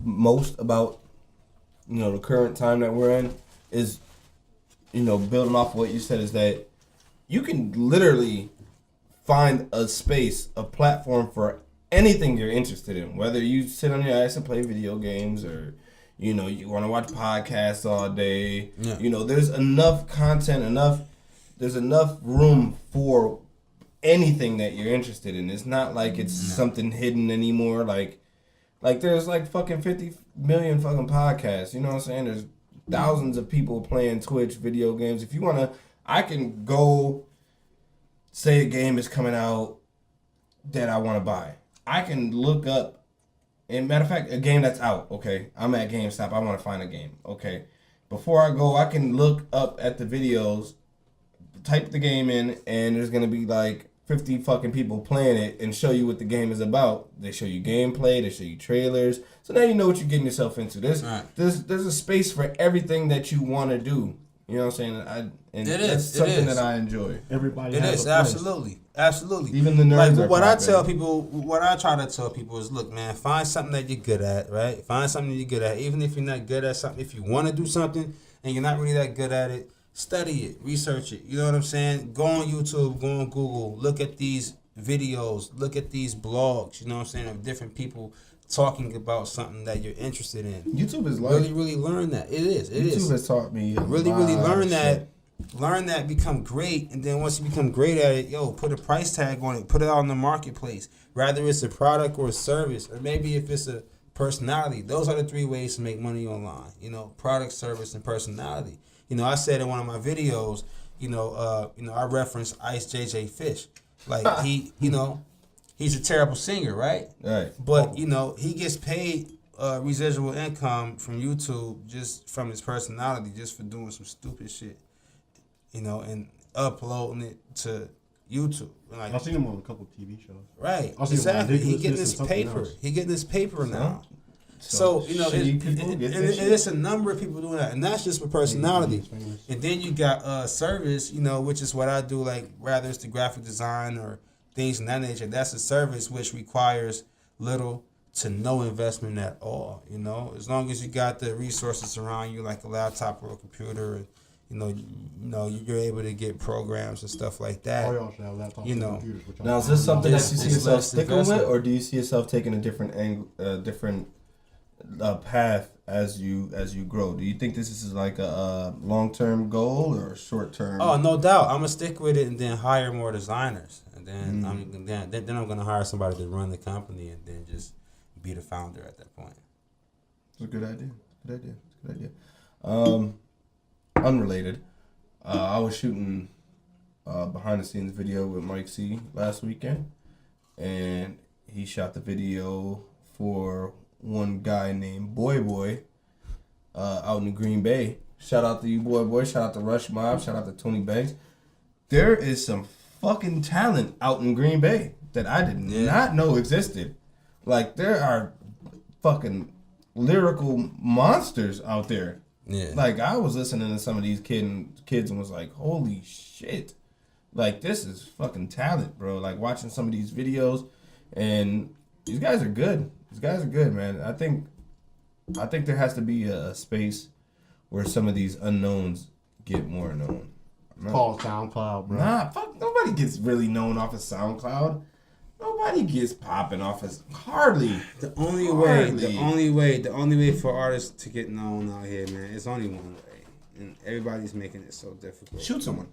most about the current time that we're in is building off of what you said is that you can literally find a space, a platform for anything you're interested in. Whether you sit on your ass and play video games or, you want to watch podcasts all day. Yeah. There's enough content, there's enough room for anything that you're interested in. It's not like it's something hidden anymore. Like there's like fucking 50 million fucking podcasts. You know what I'm saying? There's thousands of people playing Twitch video games. If you want to, I can go say a game is coming out that I want to buy. I can look up, and matter of fact, a game that's out, okay? I'm at GameStop, I want to find a game, okay? Before I go, I can look up at the videos, type the game in, and there's going to be like 50 fucking people playing it and show you what the game is about. They show you gameplay, they show you trailers, so now you know what you're getting yourself into. There's a space for everything that you want to do. You know what I'm saying? That's something that I enjoy. Everybody. It is absolutely. Even the nerds. Like, what I try to tell people is, look, man, find something that you're good at, right? Find something you're good at. Even if you're not good at something, if you want to do something and you're not really that good at it, study it, research it. You know what I'm saying? Go on YouTube, go on Google, look at these videos, look at these blogs, you know what I'm saying, of different people talking about something that you're interested in. YouTube is like really learn that. YouTube has taught me really learn that. Learn that, become great, and then once you become great at it, put a price tag on it, put it out in the marketplace. Rather it's a product or a service, or maybe if it's a personality. Those are the 3 ways to make money online. Product, service, and personality. I said in one of my videos, I referenced Ice JJ Fish. Like he's a terrible singer, right? Right. But he gets paid residual income from YouTube just from his personality, just for doing some stupid shit. And uploading it to YouTube. Like, I've seen him on a couple of TV shows. Right. Exactly. He getting his paper. He getting his paper now. So it's a number of people doing that, and that's just for personality. And then you got service, which is what I do. Like rather it's the graphic design or things of that nature. That's a service which requires little to no investment at all. As long as you got the resources around you, like a laptop or a computer. You're able to get programs and stuff like that. All y'all should have laptops and computers. Now, is this something that you see yourself sticking with, or do you see yourself taking a different angle, different path as you grow? Do you think this is like a long-term goal or a short-term? Oh, no doubt. I'm gonna stick with it and then hire more designers, and then I'm gonna hire somebody to run the company, and then just be the founder at that point. It's a good idea. Unrelated, I was shooting behind the scenes video with Mike C last weekend, and he shot the video for one guy named Boy out in Green Bay. Shout out to you, Boy. Shout out to Rush Mob. Shout out to Tony Banks. There is some fucking talent out in Green Bay that I did not know existed. Like, there are fucking lyrical monsters out there. Yeah. Like, I was listening to some of these kids and was like, holy shit. Like, this is fucking talent, bro. Like, watching some of these videos, and these guys are good. These guys are good, man. I think there has to be a space where some of these unknowns get more known. Called SoundCloud, bro. Nah, fuck. Nobody gets really known off of SoundCloud. Nobody gets popping off as hardly. The only way for artists to get known out here, man, it's only one way, and everybody's making it so difficult. Shoot someone.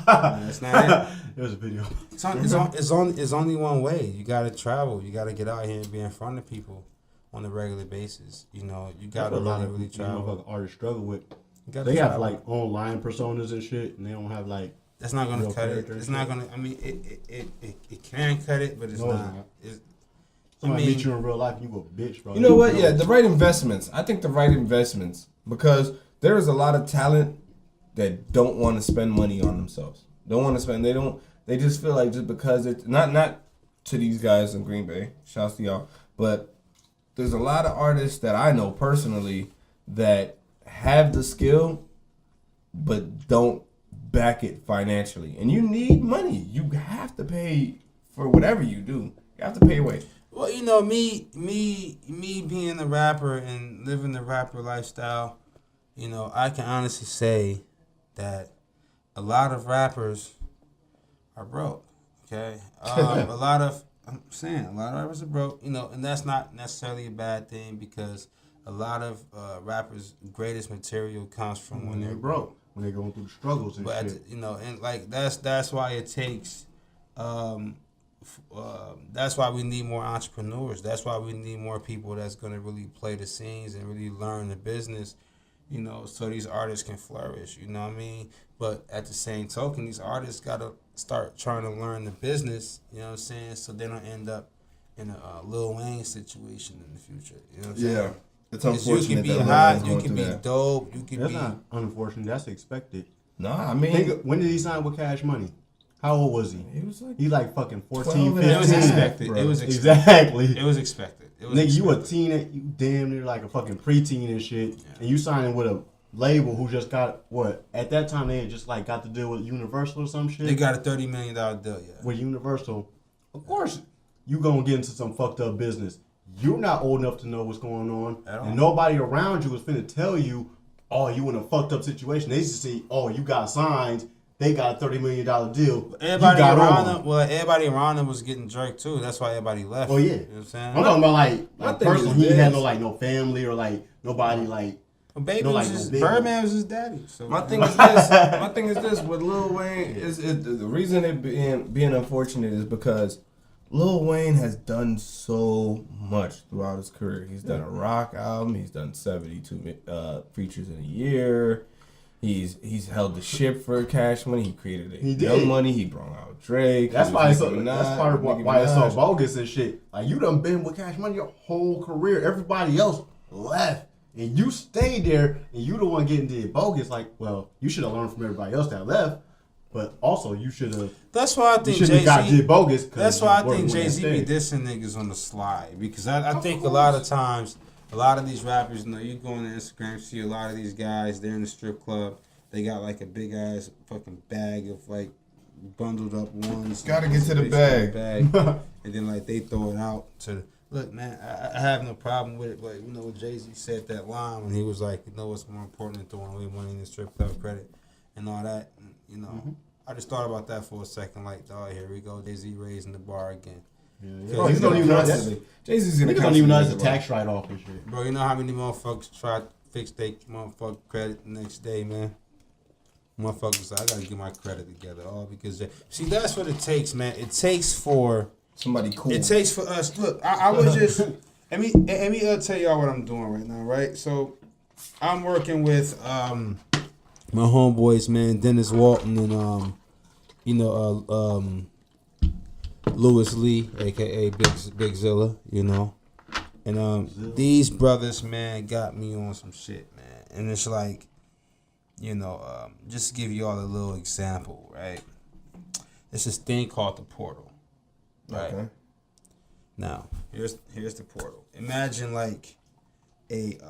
That's not it. There's a video. It's only one way. You gotta travel. You gotta get out here and be in front of people on a regular basis. You gotta really travel. Artists struggle with. They have like online personas and shit, and they don't have like. That's not gonna cut it. It's not gonna. I mean, it can cut it, but it's not. Somebody meet you in real life, and you go, bitch, bro. You know what? Yeah, the right investments. I think the right investments, because there is a lot of talent that don't want to spend money on themselves. Don't want to spend. They just feel like just because it's not to these guys in Green Bay. Shouts to y'all. But there's a lot of artists that I know personally that have the skill, but don't back it financially. And you need money. You have to pay for whatever you do. You have to pay your way. Well, me being a rapper and living the rapper lifestyle, I can honestly say that a lot of rappers are broke. Okay, I'm saying a lot of rappers are broke. And that's not necessarily a bad thing, because a lot of rappers' greatest material comes from when they're broke. When they're going through the struggles and shit. And like that's why it takes. That's why we need more entrepreneurs. That's why we need more people that's gonna really play the scenes and really learn the business. So these artists can flourish. You know what I mean? But at the same token, these artists gotta start trying to learn the business. You know what I'm saying? So they don't end up in a Lil Wayne situation in the future. You know what I'm saying? Yeah. It's unfortunate. You can be hot, you can be dope, That's not unfortunate. That's expected. Nah, I mean, when did he sign with Cash Money? How old was he? He was like fucking 14, 15. It was expected. Exactly. It was expected. Nigga, you a teen, you damn near like a fucking preteen and shit, and you signing with a label who just got what? At that time they had just like got to deal with Universal or some shit. They got a $30 million deal, with Universal. Of course, you gonna get into some fucked up business. You're not old enough to know what's going on, and nobody around you is finna tell you, oh, you in a fucked up situation. They just say, oh, you got signed, they got a $30 million deal. Everybody you got around on. them, well, everybody around them was getting jerked too. That's why everybody left. Oh yeah, you know what I'm saying. I'm talking about My like thing personal. is He this. had no family or like nobody like. Baby no, was like, his, no big Birdman was his daddy. So My thing is this. My thing is this. With Lil Wayne, the reason it being unfortunate is because Lil Wayne has done so much throughout his career. He's done a rock album. He's done 72 features in a year. He's held the ship for Cash Money. He created Young Money. He brought out Drake. That's why that's part of why it's so bogus and shit. Like you done been with Cash Money your whole career. Everybody else left. And you stayed there, and you the one getting did bogus. Like, well, you should have learned from everybody else that left, but also you should have. That's why I think Jay-Z got did bogus. That's why I think Jay-Z be dissing niggas on the slide, because I think a lot of times, a lot of these rappers, you go on Instagram, see a lot of these guys, they're in the strip club, they got like a big ass fucking bag of like bundled up ones. Gotta get to the bag. And then like they throw it out to. Look, man, I have no problem with it, but Jay-Z said that line when he was like, what's more important than throwing away money in the strip club credit and all that. And, I just thought about that for a second, like, oh, here we go, Jay-Z raising the bar again. Oh, he's don't even know Jay-Z's gonna don't even know the tax write-off and shit. Bro, you know how many motherfuckers try to fix their motherfucking credit the next day, man? Motherfuckers, I gotta get my credit together, all because see, that's what it takes, man. It takes for somebody cool. It takes for us. Look, I was just let me tell y'all what I'm doing right now, right? So I'm working with my homeboys, man, Dennis Walton and Lewis Lee, aka Big Zilla, and these brothers, man, got me on some shit, man, and it's like, just to give you all a little example, right? It's this thing called the portal. Right. Okay. Now, here's the portal. Imagine like a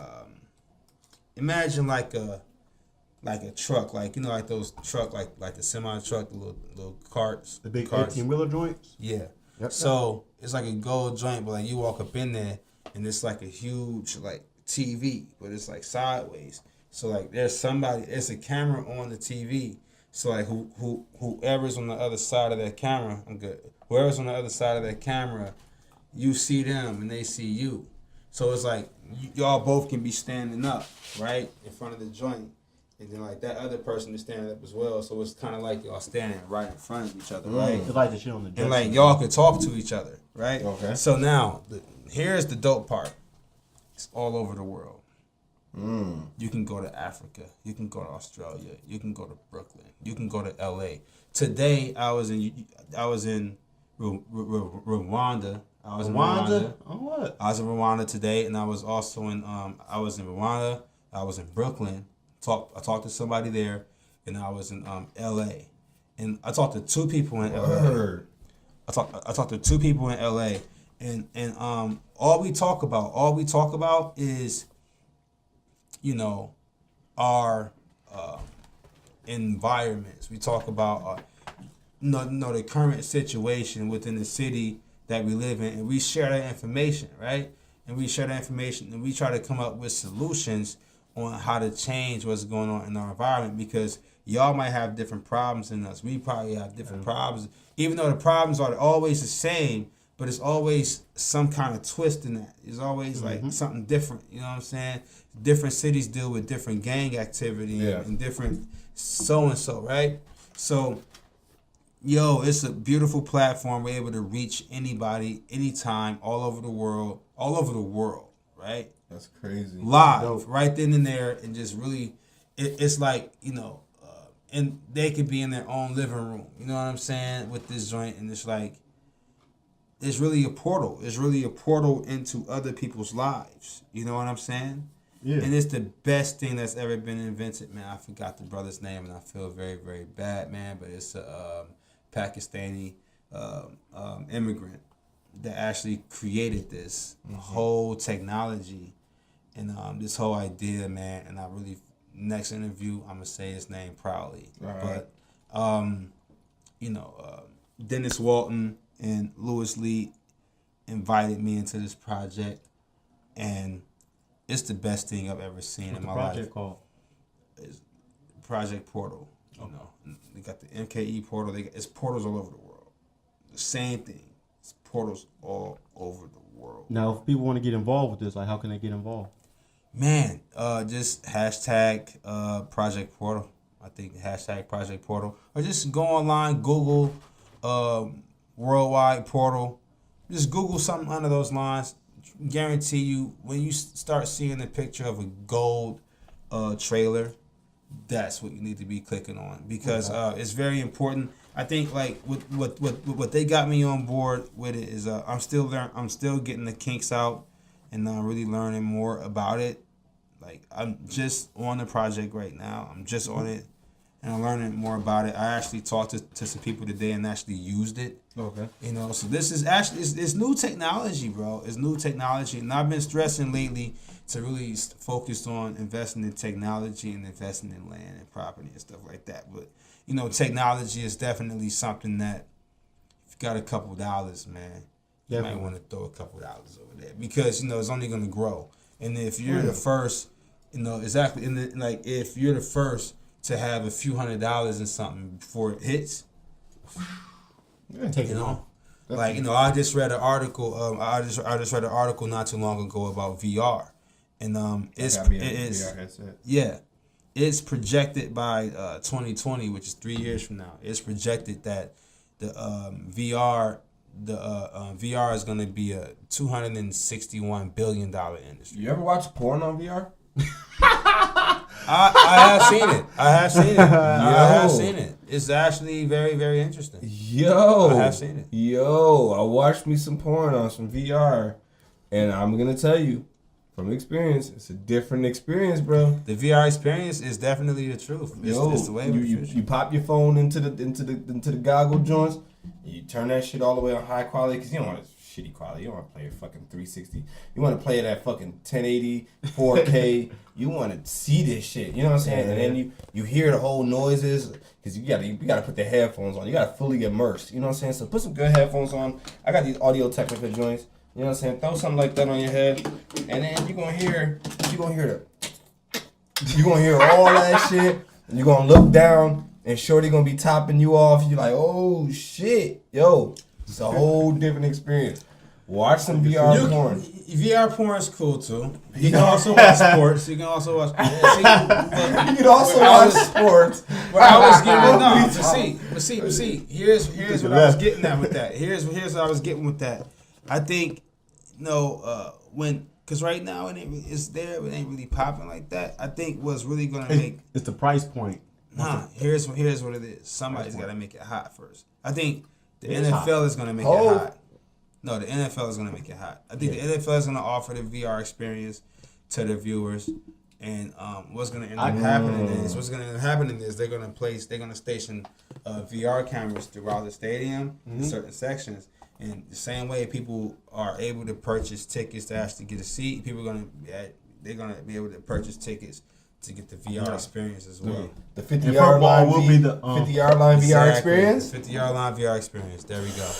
truck, like like those truck, like the semi truck, the little carts, the big carts. 18-wheeler joints. Yeah. Yep. So it's like a gold joint, but like you walk up in there and it's like a huge like TV, but it's like sideways. So like there's a camera on the TV. So like whoever's on the other side of that camera, I'm good. Whoever's on the other side of that camera, you see them and they see you. So it's like y'all both can be standing up, right, in front of the joint, and then like that other person is standing up as well. So it's kind of like y'all standing right in front of each other, right? It's like the shit on the and like y'all could talk to each other, right? Okay. So now here's the dope part. It's all over the world. You can go to Africa. You can go to Australia. You can go to Brooklyn. You can go to L.A. Today I was in Rwanda. Rwanda? Oh, what? I was in Rwanda today, and I was also in Rwanda. I was in Brooklyn. I talked to somebody there, and I was in L.A. And I talked to two people in L.A. I talked to two people in L.A. and all we talk about is our environments. We talk about the current situation within the city that we live in, and we share that information, right? And we share that information, and we try to come up with solutions on how to change what's going on in our environment, because y'all might have different problems than us. We probably have different problems, even though the problems are always the same, but it's always some kind of twist in that. It's always like something different, you know what I'm saying? Different cities deal with different gang activity and different so-and-so, right? So, it's a beautiful platform. We're able to reach anybody, anytime, all over the world, right? That's crazy. Live, right then and there, and just really, it's like, and they could be in their own living room, you know what I'm saying, with this joint, and it's like, it's really a portal. It's really a portal into other people's lives, you know what I'm saying? Yeah. And it's the best thing that's ever been invented, man. I forgot the brother's name, and I feel very, very bad, man, but it's a Pakistani immigrant that actually created this whole technology and this whole idea, man. And I really, next interview, I'm gonna say his name proudly. Right. But Dennis Walton and Lewis Lee invited me into this project, and it's the best thing I've ever seen in my life. What's the project called? It's Project Portal. You know, they got the MKE portal. It's portals all over the world. The same thing. It's portals all over the world. Now, if people want to get involved with this, like, how can they get involved? Man, just hashtag Project Portal. I think hashtag Project Portal. Or just go online, Google Worldwide Portal. Just Google something under those lines. Guarantee you, when you start seeing a picture of a gold trailer, that's what you need to be clicking on, because it's very important. I think like what they got me on board with it is I'm still getting the kinks out and really learning more about it. Like, I'm just on the project right now. I'm just on it and I'm learning more about it. I actually talked to some people today and actually used it. Okay. You know, so this is actually it's new technology, bro. It's new technology, and I've been stressing lately to really focus on investing in technology and investing in land and property and stuff like that. But you know, technology is definitely something that if you got a couple of dollars, man, you might want to throw a couple of dollars over there, because you know it's only going to grow. And if you're the first, you know, exactly, and like if you're the first to have a few $100s in something before it hits. Take it on. Like, you know, I just read an article. I just read an article not too long ago about VR, and it's projected by 2020, which is 3 years from now. It's projected that the VR is going to be a $261 billion industry. You ever watch porn on VR? I have seen it. It's actually very, very interesting. Yo, I have seen it. Yo, I watched me some porn on some VR, and I'm gonna tell you, from experience, it's a different experience, bro. The VR experience is definitely the truth. It's the way you pop your phone into the goggle joints, and you turn that shit all the way on high quality, because you don't want it shitty quality. You don't want to play it fucking 360. You want to play it at fucking 1080, 4K. You want to see this shit. You know what I'm saying? And then you hear the whole noises, because you gotta put the headphones on. You gotta fully immerse. You know what I'm saying? So put some good headphones on. I got these Audio Technica joints. You know what I'm saying? Throw something like that on your head, and then you're gonna hear all that shit. And you're gonna look down, and Shorty gonna be topping you off. You're like, oh shit, yo. It's a whole different experience. Watch some VR porn. VR porn is cool too. You can also watch sports. You can also watch. You can also watch sports. But I was getting But see. Here's what I was getting at with that. Here's what I was getting with that. I think, because right now it's there, but it ain't really popping like that. I think what's really gonna make it's the price point. Nah, here's what it is. Somebody's got to make it hot first. I think the NFL is gonna make it hot. No, the NFL is going to make it hot. I think the NFL is going to offer the VR experience to the viewers. And what's going to end up happening is they're going to station VR cameras throughout the stadium in certain sections. And the same way people are able to purchase tickets to actually get a seat, they're going to be able to purchase tickets to get the VR experience as well. The 50-yard line will be the 50-yard line VR experience? The 50-yard line VR experience. There we go.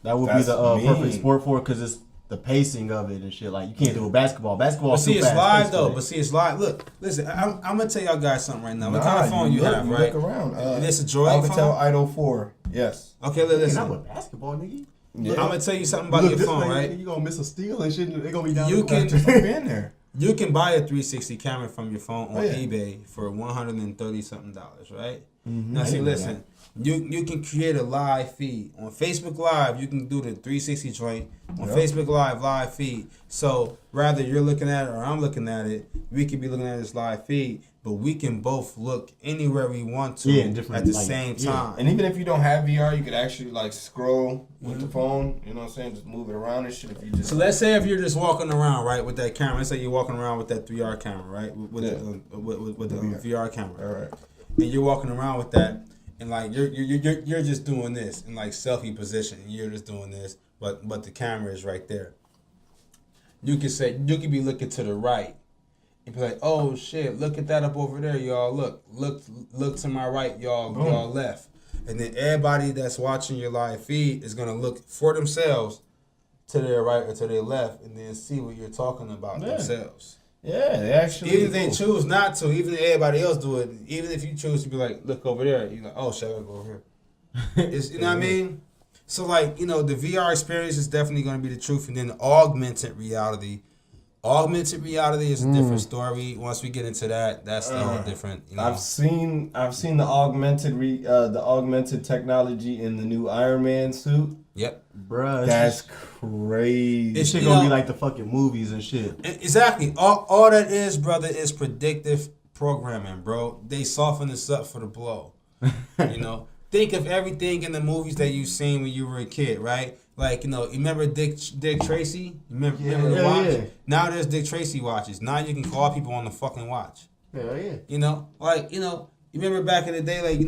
That would be the perfect sport for it, because it's the pacing of it and shit. Like, you can't do a basketball. Basketball. But see, it's live though. But see, it's live. Look, listen. I'm gonna tell y'all guys something right now. What kind of phone you have, right? Look around. It's a Droid phone. Alcatel Idol 4. Yes. Okay, listen. Not with basketball, nigga. Yeah. I'm gonna tell you something about your phone, right? You gonna miss a steal and shit. They gonna be down. You can in there. You can buy a 360 camera from your phone on eBay for $130 something, right? Mm-hmm. Now, see, listen. You can create a live feed on Facebook Live. You can do the 360 joint on Facebook live feed. So rather you're looking at it or I'm looking at it, we could be looking at this live feed, but we can both look anywhere we want to at the same time. And even if you don't have VR, you could actually like scroll with the phone. You know what I'm saying? Just move it around and shit. If you just so let's say if you're just walking around right with that camera. Let's say you're walking around with that 3R camera, right? With the VR camera. All right. And you're walking around with that. And like you're just doing this in like selfie position. You're just doing this, but the camera is right there. You could be looking to the right and be like, oh shit, look at that up over there, y'all. Look to my right, y'all left. And then everybody that's watching your live feed is gonna look for themselves to their right or to their left, and then see what you're talking about themselves. Yeah, they actually. Even if they choose not to, even if everybody else do it, even if you choose to be like, look over there, you're like, oh, shit, I gotta go over here. You know what I mean? So, like, the VR experience is definitely going to be the truth. And then the augmented reality. Augmented reality is a different story. Once we get into that, that's the whole different. I've seen the augmented technology in the new Iron Man suit. Yep, bruh. That's crazy. This shit gonna be like the fucking movies and shit. Exactly. All that is, brother, is predictive programming, bro. They soften this up for the blow. Think of everything in the movies that you've seen when you were a kid, right? Like, you remember Dick Tracy? Remember the watch? Yeah. Now there's Dick Tracy watches. Now you can call people on the fucking watch. Hell yeah. You remember back in the day, like, you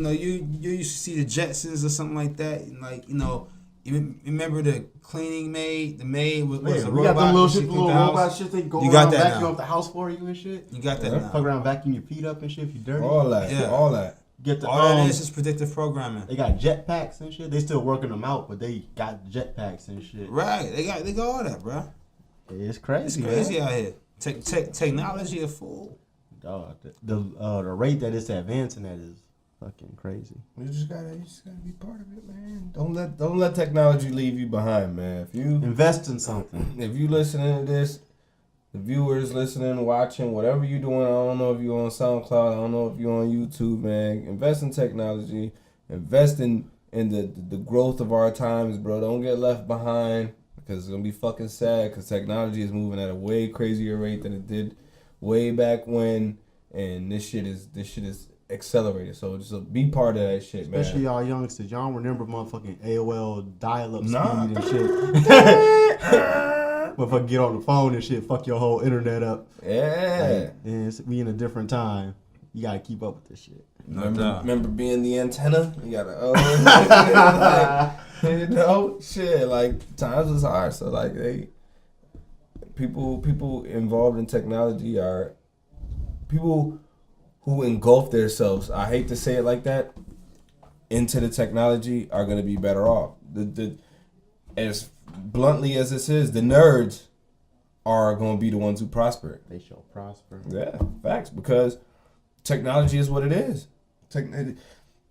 used to see the Jetsons or something like that. And like, you remember the cleaning maid? The maid was a robot. We got the little robot shit they go around vacuum up the house for you and shit. You got that now. Fuck around vacuum your feet up and shit if you dirty. All that. All that is predictive programming. They got jetpacks and shit. They still working them out, but they got jetpacks and shit. Right. They got all that, bro. It's crazy. It's crazy out here. Technology a fool. Dog, the rate that it's advancing at is fucking crazy. You just gotta be part of it, man. Don't let technology leave you behind, man. If you invest in something. If you listening to this, the viewers listening, watching, whatever you're doing, I don't know if you're on SoundCloud, I don't know if you're on YouTube, man. Invest in technology. Invest in the growth of our times, bro. Don't get left behind because it's going to be fucking sad because technology is moving at a way crazier rate than it did way back when. And this shit is accelerated. So just be part of that shit, man. Especially y'all youngsters. Y'all remember motherfucking AOL dial-up speed and shit. Motherfucker get on the phone and shit, fuck your whole internet up. Yeah. And we in a different time. You gotta keep up with this shit. Remember being the antenna? You gotta shit. Like times is hard. So like people involved in technology are people who engulf themselves. I hate to say it like that. Into the technology are gonna be better off. As bluntly as this is, the nerds are going to be the ones who prosper. They shall prosper. Yeah, facts. Because technology is what it is.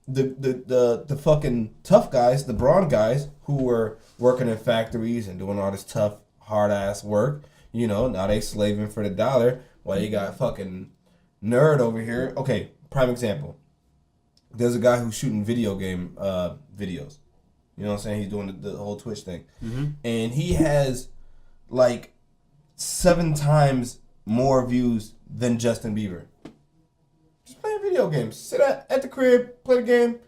The fucking tough guys, the brawn guys who were working in factories and doing all this tough, hard ass work, now they slaving for the dollar while you got fucking nerd over here. Okay, prime example. There's a guy who's shooting video game videos. You know what I'm saying? He's doing the whole Twitch thing. Mm-hmm. And he has like 7 times more views than Justin Bieber. Just playing video games. Sit at the crib, play the game,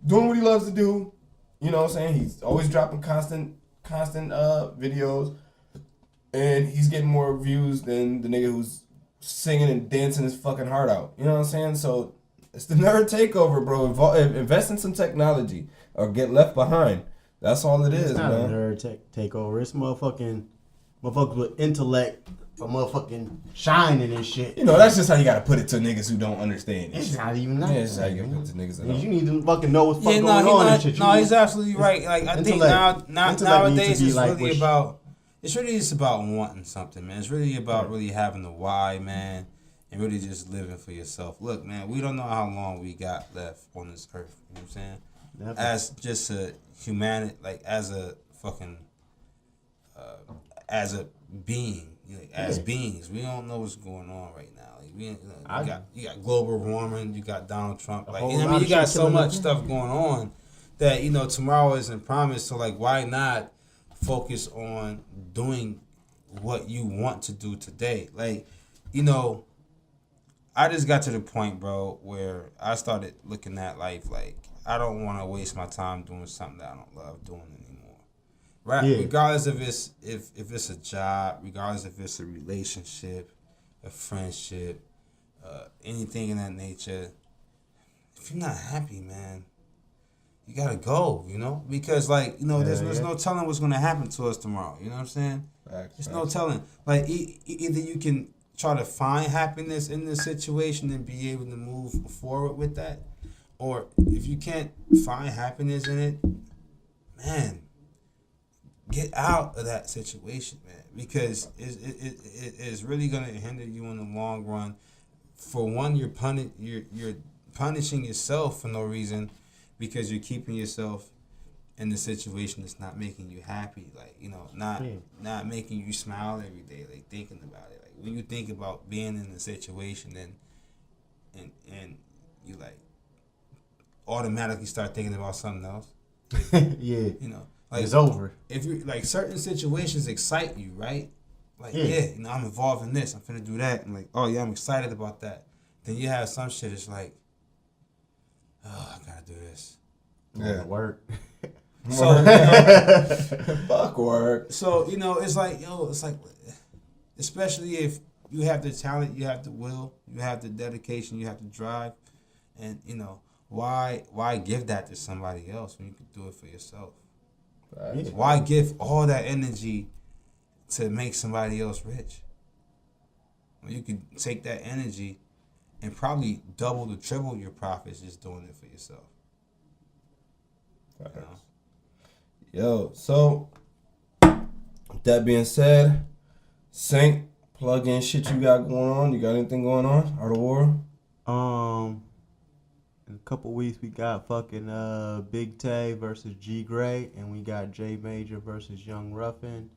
doing what he loves to do. You know what I'm saying? He's always dropping constant videos. And he's getting more views than the nigga who's singing and dancing his fucking heart out. You know what I'm saying? So it's the nerd takeover, bro. Invest in some technology. Or get left behind. That's all it is, man. It's not a nerd takeover. It's motherfuckers with intellect, or motherfucking shining and shit. That's just how you gotta put it to niggas who don't understand it. It's not even that. Yeah, it's how you gotta put it to niggas that don't. You need to fucking know what's fucking going on and shit. No, he's absolutely right. Like I think nowadays it's really about. It's really just about wanting something, man. It's really about really having the why, man, and really just living for yourself. Look, man, we don't know how long we got left on this earth. You know what I'm saying? Definitely. As just a humanity, like as a fucking, as a being, as beings, we don't know what's going on right now. Like you got global warming, you got Donald Trump, like you got so much stuff going on that tomorrow isn't promised. So like, why not focus on doing what you want to do today? Like, I just got to the point, bro, where I started looking at life like. I don't want to waste my time doing something that I don't love doing anymore. Right? Yeah. Regardless if it's a job, regardless if it's a relationship, a friendship, anything in that nature. If you're not happy, man, you gotta go. Because there's no telling what's gonna happen to us tomorrow. You know what I'm saying? There's no telling. Like either you can try to find happiness in this situation and be able to move forward with that. Or if you can't find happiness in it, man, get out of that situation, man, because it's really gonna hinder you in the long run. For one, you're punishing yourself for no reason, because you're keeping yourself in the situation that's not making you happy, like, you know, not making you smile every day, like thinking about it. Like when you think about being in the situation, and you like automatically start thinking about something else. Yeah, you know, like it's over. If you like, certain situations excite you, right? Like, you know, I'm involved in this, I'm finna do that, and like, oh yeah, I'm excited about that. Then you have some shit, it's like, oh, I gotta do this. Yeah, work. So fuck work. So, you know, it's like, especially if you have the talent, you have the will, you have the dedication, you have the drive, and you know, why give that to somebody else when you can do it for yourself? Right. Why give all that energy to make somebody else rich? Well, you can take that energy and probably double or triple your profits just doing it for yourself. Right. You know? Yo, so that being said, Saynt, plug in shit you got going on. You got anything going on? Art of War? In a couple weeks we got fucking Big Tay versus G Gray, and we got J Major versus Young Ruffin.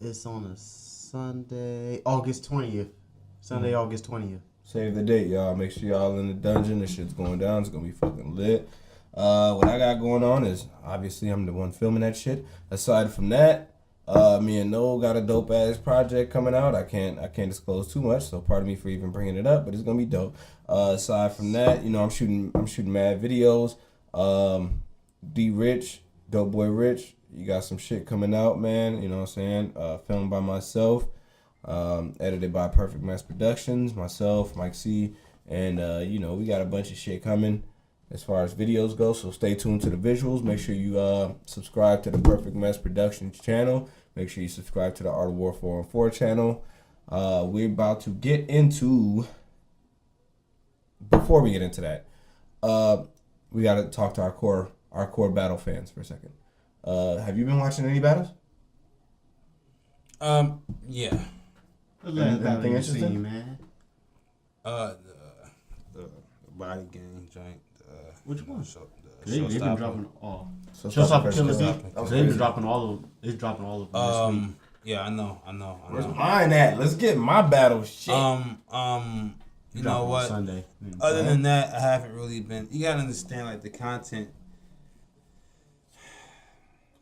It's on a Sunday, August 20th. Sunday, August 20th. Save the date, y'all. Make sure y'all in the dungeon. This shit's going down. It's gonna be fucking lit. What I got going on is, obviously, I'm the one filming that shit. Aside from that, me and Noel got a dope ass project coming out. I can't disclose too much, so pardon me for even bringing it up, but it's gonna be dope. Aside from that, you know, I'm shooting mad videos. D Rich, Dope Boy Rich, you got some shit coming out, man. You know what I'm saying? Filmed by myself, edited by Perfect Mass Productions, myself, Mike C, and you know, we got a bunch of shit coming as far as videos go, so stay tuned to the visuals. Make sure you subscribe to the Perfect Mess Productions channel. Make sure you subscribe to the Art of War 414 channel. We're about to get into, before we get into that, we got to talk to our core battle fans for a second. Have you been watching any battles? Yeah. Anything interesting, man? The body gang joint. Which one? They've been dropping all. Showstopper Killer Beat. They've been dropping all of. It's dropping all of them this week. Yeah, I know. Where's mine at? Let's get my battle shit. You know what? Sunday. Other than that, I haven't really been. You gotta understand, like, the content.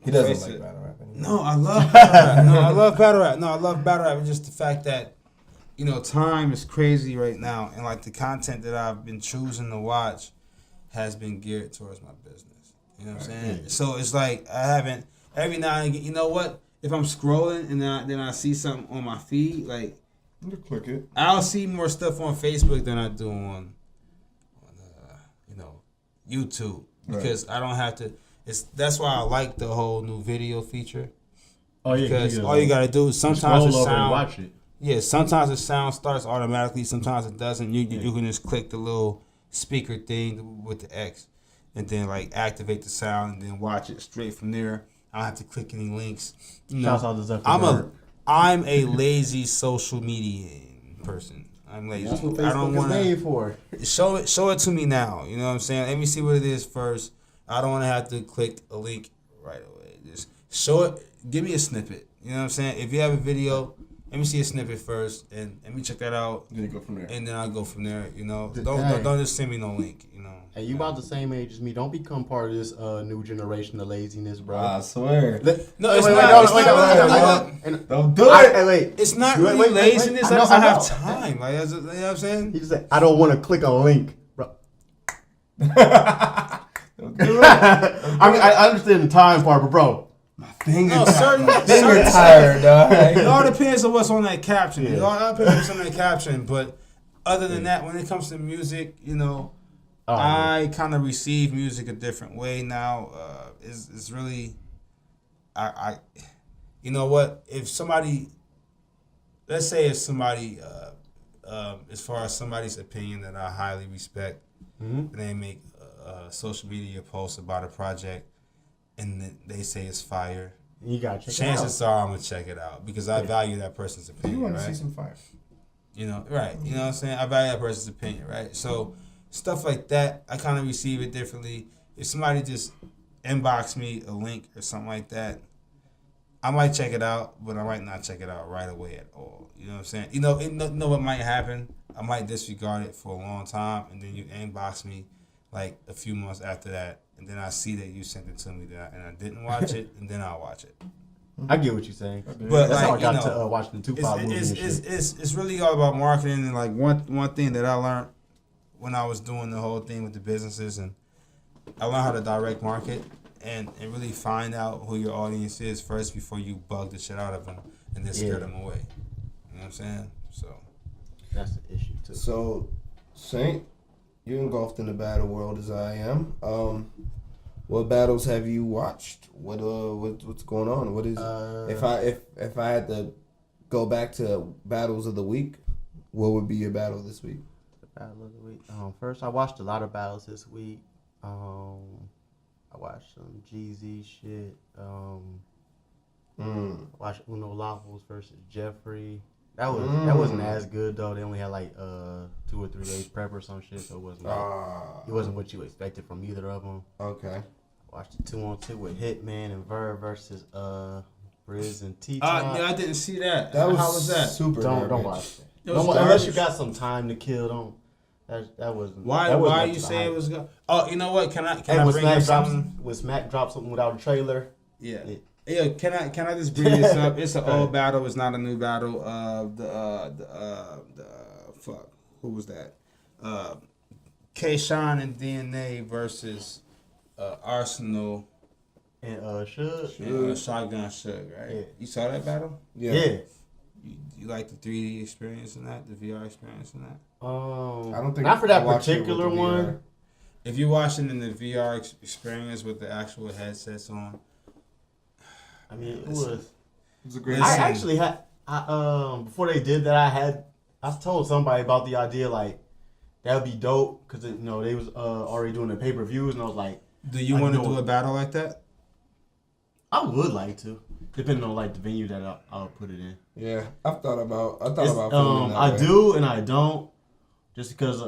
He doesn't like battle rap anymore. No, I love battle rap. I love battle rap. It's just the fact that, you know, time is crazy right now, and like the content that I've been choosing to watch has been geared towards my business. You know what I'm saying? Yeah. So it's like I haven't, every now and again, you know what? If I'm scrolling and then I see something on my feed, like, you click it. I'll see more stuff on Facebook than I do on you know, YouTube, because I don't have to. That's why I like the whole new video feature. Oh yeah, because all you gotta do is sometimes the sound. Watch it. Yeah, sometimes the sound starts automatically. Sometimes it doesn't. You can just click the little speaker thing with the X, and then like activate the sound, and then watch it straight from there. I don't have to click any links. You know, Shouts out to Zuckerberg. I'm a lazy social media person. I'm lazy. That's what I don't Facebook want is made for. Show it to me now. You know what I'm saying? Let me see what it is first. I don't want to have to click a link right away. Just show it. Give me a snippet. You know what I'm saying? If you have a video, let me see a snippet first, and let me check that out. Then you go from there. And then I'll go from there. You know, don't just send me no link. You know. Hey, you about the same age as me. Don't become part of this new generation of laziness, bro. I swear. No, it's not. Don't do it. Hey, wait. It's not really laziness. I just don't have time. Like, you know what I'm saying? He just said, I don't want to click a link, bro. Don't do it. I mean, I understand the time part, but bro, my finger tired, dog. It all depends on what's on that caption. Yeah. It all depends on what's on that caption. But other than that, when it comes to music, you know, I kind of receive music a different way now. It's really, you know what? If somebody, let's say if somebody, as far as somebody's opinion that I highly respect, and they make social media posts about a project, and they say it's fire, You gotta check chances it out. are I'm gonna check it out because I value that person's opinion. You want to right? see some fire? You know, right? You know what I'm saying? I value that person's opinion, right? So stuff like that, I kind of receive it differently. If somebody just inbox me a link or something like that, I might check it out, but I might not check it out right away at all. You know what I'm saying? You know what might happen? I might disregard it for a long time, and then you inbox me like a few months after that, and then I see that you sent it to me, and I didn't watch it, and then I'll watch it. I get what you're saying. But that's like, how I got you know, to watching the Tupac movies and shit. It's really all about marketing, and like one thing that I learned when I was doing the whole thing with the businesses, and I learned how to direct market and really find out who your audience is first before you bug the shit out of them and then scare them away. You know what I'm saying? So that's the issue too. So, Saynt, you're engulfed in the battle world as I am. What battles have you watched? What's going on? What is if I had to go back to battles of the week, what would be your battle this week? The battle of the week. First, I watched a lot of battles this week. I watched some Jeezy shit. I watched Uno Lawful's versus Jeffrey. That wasn't as good though. They only had like 2 or 3 days prep or some shit, so it wasn't it wasn't what you expected from either of them. Okay. I watched the 2-on-2 with Hitman and Verb versus Briz and T. yeah, I didn't see that. How was that? Super. Don't watch it. Was Unless you got some time to kill. Don't. That wasn't. Why you say it was good? Oh, you know what? Can I bring Smack up something? when Smack dropped something without a trailer. Yeah. Yeah, can I just bring this up? It's an old battle. It's not a new battle. Fuck, who was that? K-Shine and DNA versus Arsenal And Suge. and Shotgun Suge, right? Yeah. You saw that battle? Yeah. You like the 3D experience in that, the VR experience in that? I don't think not for that I watched it with particular the one. VR. If you're watching in the VR experience with the actual headsets on, I mean, it Listen. was. It was a great. I scene. actually had. Before they did that, I told somebody about the idea like that would be dope because they was already doing the pay-per-views and I was like, do you want to do a battle like that? I would like to, depending on like the venue that I'll put it in. Yeah, I thought about filming that I way. do and I don't, just because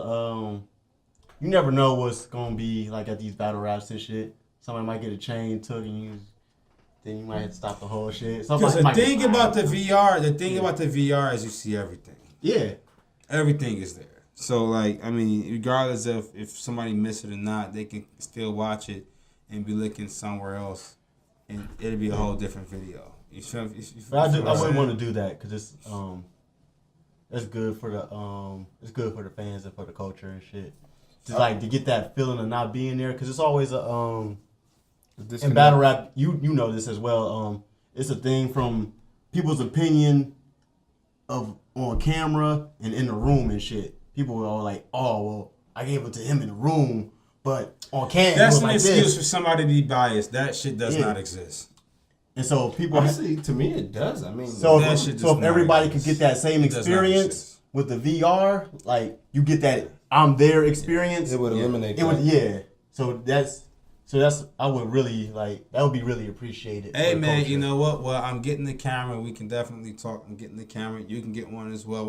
you never know what's gonna be like at these battle raps and shit. Somebody might get a chain took and then you might have to stop the whole shit. Because the thing about the VR is you see everything. Yeah. Everything is there. So like, I mean, regardless of if somebody missed it or not, they can still watch it and be looking somewhere else, and it'll be a whole different video. You feel me? But I wouldn't want to do that because it's good for the fans and for the culture and shit. To get that feeling of not being there because it's always in battle rap. You know this as well. It's a thing from people's opinion of on camera and in the room and shit. People are all like, "Oh, well, I gave it to him in the room, but on camera." That's an like excuse this. for somebody to be biased. That shit does not exist. And so people Honestly, to me, it does. I mean, So that if, shit so does if not everybody exist. could get that same It does not experience exist. with the VR, like you get that I'm there experience. it would eliminate. It would, yeah. So that's I would really like that would be really appreciated. Hey for the man, culture. you know what? Well, I'm getting the camera. We can definitely talk. I'm getting the camera. You can get one as well.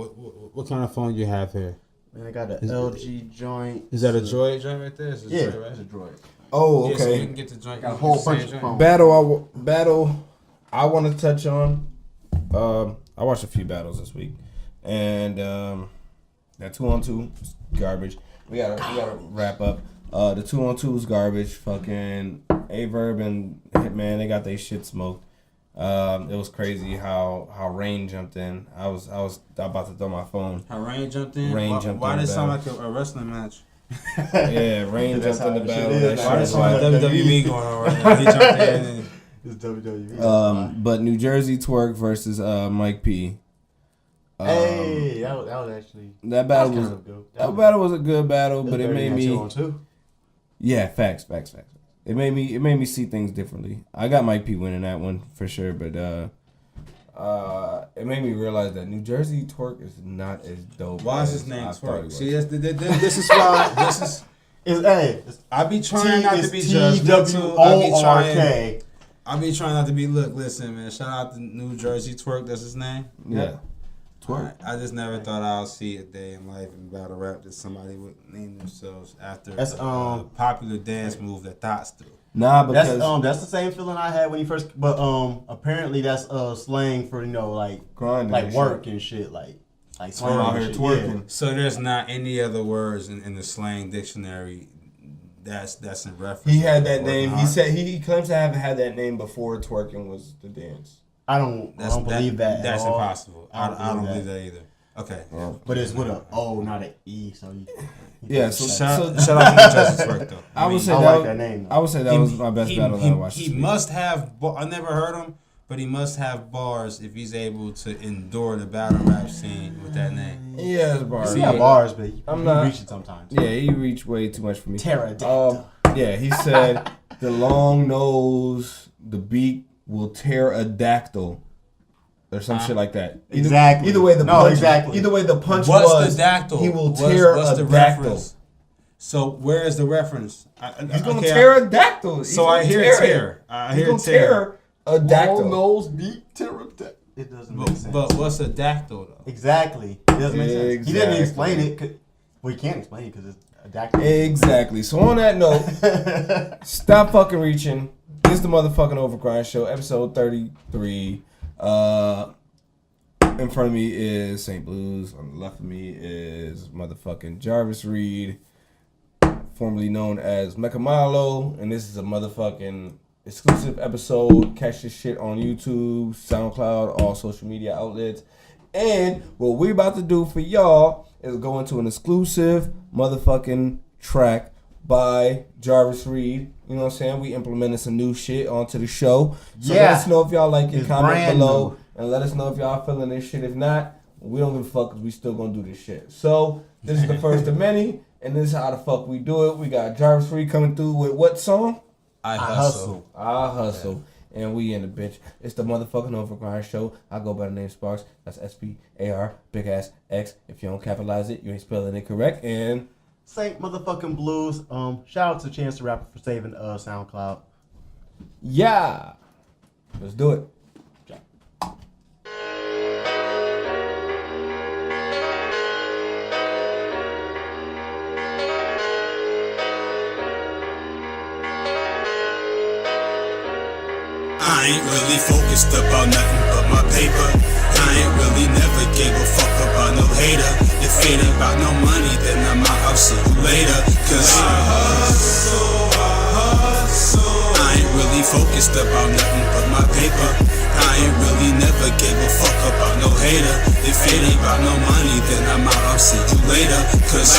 What kind of phone you have here? Man, I got an LG joint. Is that a Droid joint right there? It's a Yeah, Droid, right? it's a Droid. Oh, Yeah, so you okay. can get the joint. Got a you whole can bunch say of joint. phones. Battle. I want to touch on. I watched a few battles this week, and that 2-on-2 is garbage. We gotta wrap up. The 2-on-2 is garbage. Fucking Averb and Hitman, they got their shit smoked. It was crazy how Rain jumped in. I was about to throw my phone. How Rain jumped in? in Why did it the sound like a wrestling match? Yeah, Rain jumped in the battle. shit is. That Why did shit it was sound like- like WWE going on right now? He jumped in and... It's WWE. But New Jersey Twerk versus Mike P. Hey, that was actually That battle was kind of good. that battle was a good battle, but it made me 2-on-2. yeah, facts. It made me see things differently. I got Mike P winning that one for sure, but it made me realize that New Jersey Twerk is not as dope. Why is as his name I thought it Twerk? was. See, this is why. This is. It's I be trying not to be T-W-O-R-K. judgmental. I be trying not to be. Look, listen, man. Shout out to New Jersey Twerk. That's his name. Yeah. Twerk. I just never thought I'll see a day in life in battle rap that somebody would name themselves after That's a popular dance move that thoughts do. Nah, because that's the same feeling I had when you first. But apparently that's slang for like grinding, like work and shit, like slang out and here shit. twerking. Yeah. So there's not any other words in the slang dictionary that's in reference. He had that to name. hard. He said he claims to have had that name before twerking was the dance. I don't believe that. That's at all. impossible. I don't believe that either. Okay. Yeah. But it's with a O, not an E. So Yeah. So Shout out to New Jersey Twerk though. I would say I that. like that name. I would say that was my best battle that I watched. He must have. I never heard him, but he must have bars if he's able to endure the battle rap scene with that name. Yeah, it's bars. He got bars, but I'm he not reach it sometimes. Yeah, he reached way too much for me. Pterodactyl. Yeah, he said the long nose, the beak will tear a dactyl. Or some shit like that. Exactly. Either way the punch. Either way the punch was. What's the dactyl? He will tear what's a the dactyl. reference? So where is the reference? He's gonna tear a dactyl. So I hear tear. I hear tear. A dactyl. Long nose, beak, pterodactyl. It doesn't make sense. But what's a dactyl though? Exactly. It doesn't make sense. He didn't Exactly. explain it. Well, he can't explain it because it's a dactyl. Exactly. So on that note, stop fucking reaching. This is the motherfucking Overgrind Show, episode 33. In front of me is St. Blues. On the left of me is motherfucking Jarvis Reed, formerly known as Mechamalo. And this is a motherfucking exclusive episode. Catch this shit on YouTube, SoundCloud, all social media outlets. And what we're about to do for y'all is go into an exclusive motherfucking track by Jarvis Reed. You know what I'm saying? We implemented some new shit onto the show. So let us know if y'all like it. Comment below. And let us know if y'all feeling this shit. If not, we don't give a fuck because we still gonna do this shit. So, this is the first of many. And this is how the fuck we do it. We got Jarvis Reed coming through with what song? I Hustle. I Hustle. Yeah. And we in the bitch. It's the motherfucking Overgrind Show. I go by the name SparX. That's SPAR, big ass X. If you don't capitalize it, you ain't spelling it correct. And Saynt motherfucking Blues. Shout out to Chance the Rapper for saving SoundCloud. yeah. Let's do it. I ain't really focused about nothing but my paper. I ain't really never gave a fuck about no hater. If it ain't about no money, then I'll see you later. Cause I ain't really focused about nothing but my paper. I ain't really never gave a fuck about no hater. If it ain't about no money, then I'll see you later. Cause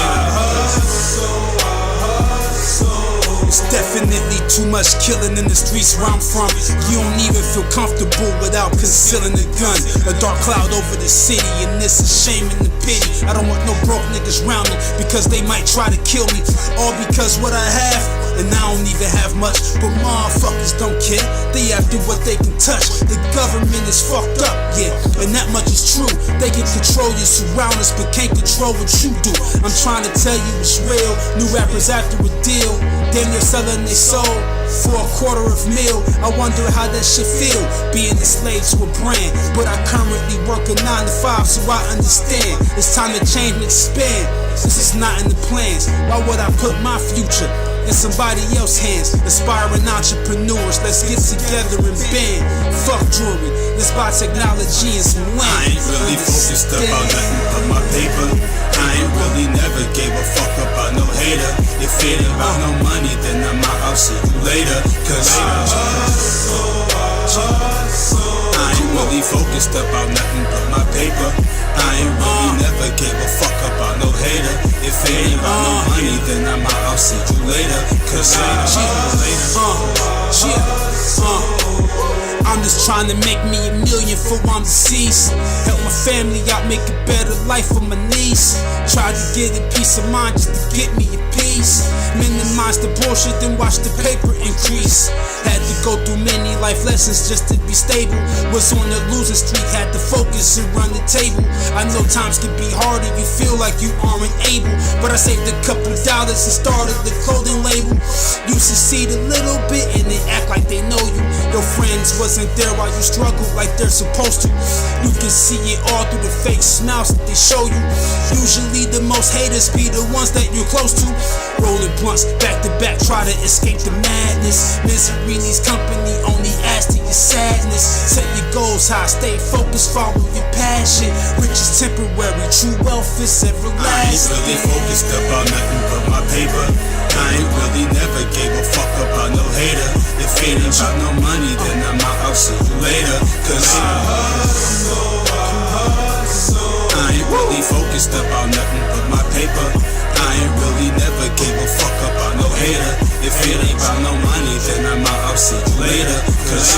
it's definitely too much killing in the streets where I'm from. You don't even feel comfortable without concealing a gun. A dark cloud over the city, and it's a shame and a pity. I don't want no broke niggas round me because they might try to kill me. All because what I have, and I don't even have much. But motherfuckers don't care, they after what they can touch. The government is fucked up, yeah, and that much is true. They can control your surroundings, but can't control what you do. I'm trying to tell you it's real. New rappers after a deal, damn near selling their soul for $250,000. I wonder how that shit feel, being a slave to a brand. But I currently work a 9 to 5, so I understand. It's time to change and expand. This is not in the plans. Why would I put my future in somebody else's hands? Aspiring entrepreneurs, let's get together and band. Fuck jewelry, let's buy technology and some land. I ain't really focused about nothing but my paper. I ain't really never gave a fuck about no hater. If it ain't about no money, then I'll see you later. Cause I ain't really focused about nothing but my paper. I ain't really never gave a fuck about no hater. If it ain't about no money, then I'll see you later. Cause I'm just trying to make me $1 million for I'm deceased. Help my family out, make a better life for my niece. Try to get a peace of mind just to get me a piece. Minimize minimize the bullshit, then watch the paper increase. Had to go through many life lessons just to be stable. Was on the losing streak, had to focus and run the table. I know times can be hard and you feel like you aren't able, but I saved a couple dollars and started the clothing label. You succeed a little bit and they act like they know you. Your friends wasn't there while you struggled like they're supposed to. You can see it all through the fake smiles that they show you. Usually the most haters be the ones that you're close to. Rolling blunts back to back, try to escape the madness. Misery needs company, only adds to your sadness. Set your goals high, stay focused, follow your passion. Rich is temporary, true wealth is everlasting. I ain't really focused about nothing but my paper. I ain't really never gave a fuck about no hater. If it ain't about no money, then I'm out, I'll see you later. Cause I ain't really focused about nothing but my paper. I ain't really never gave a fuck about no hater. If it ain't about no money, then I'm out, I'll see you later. Cause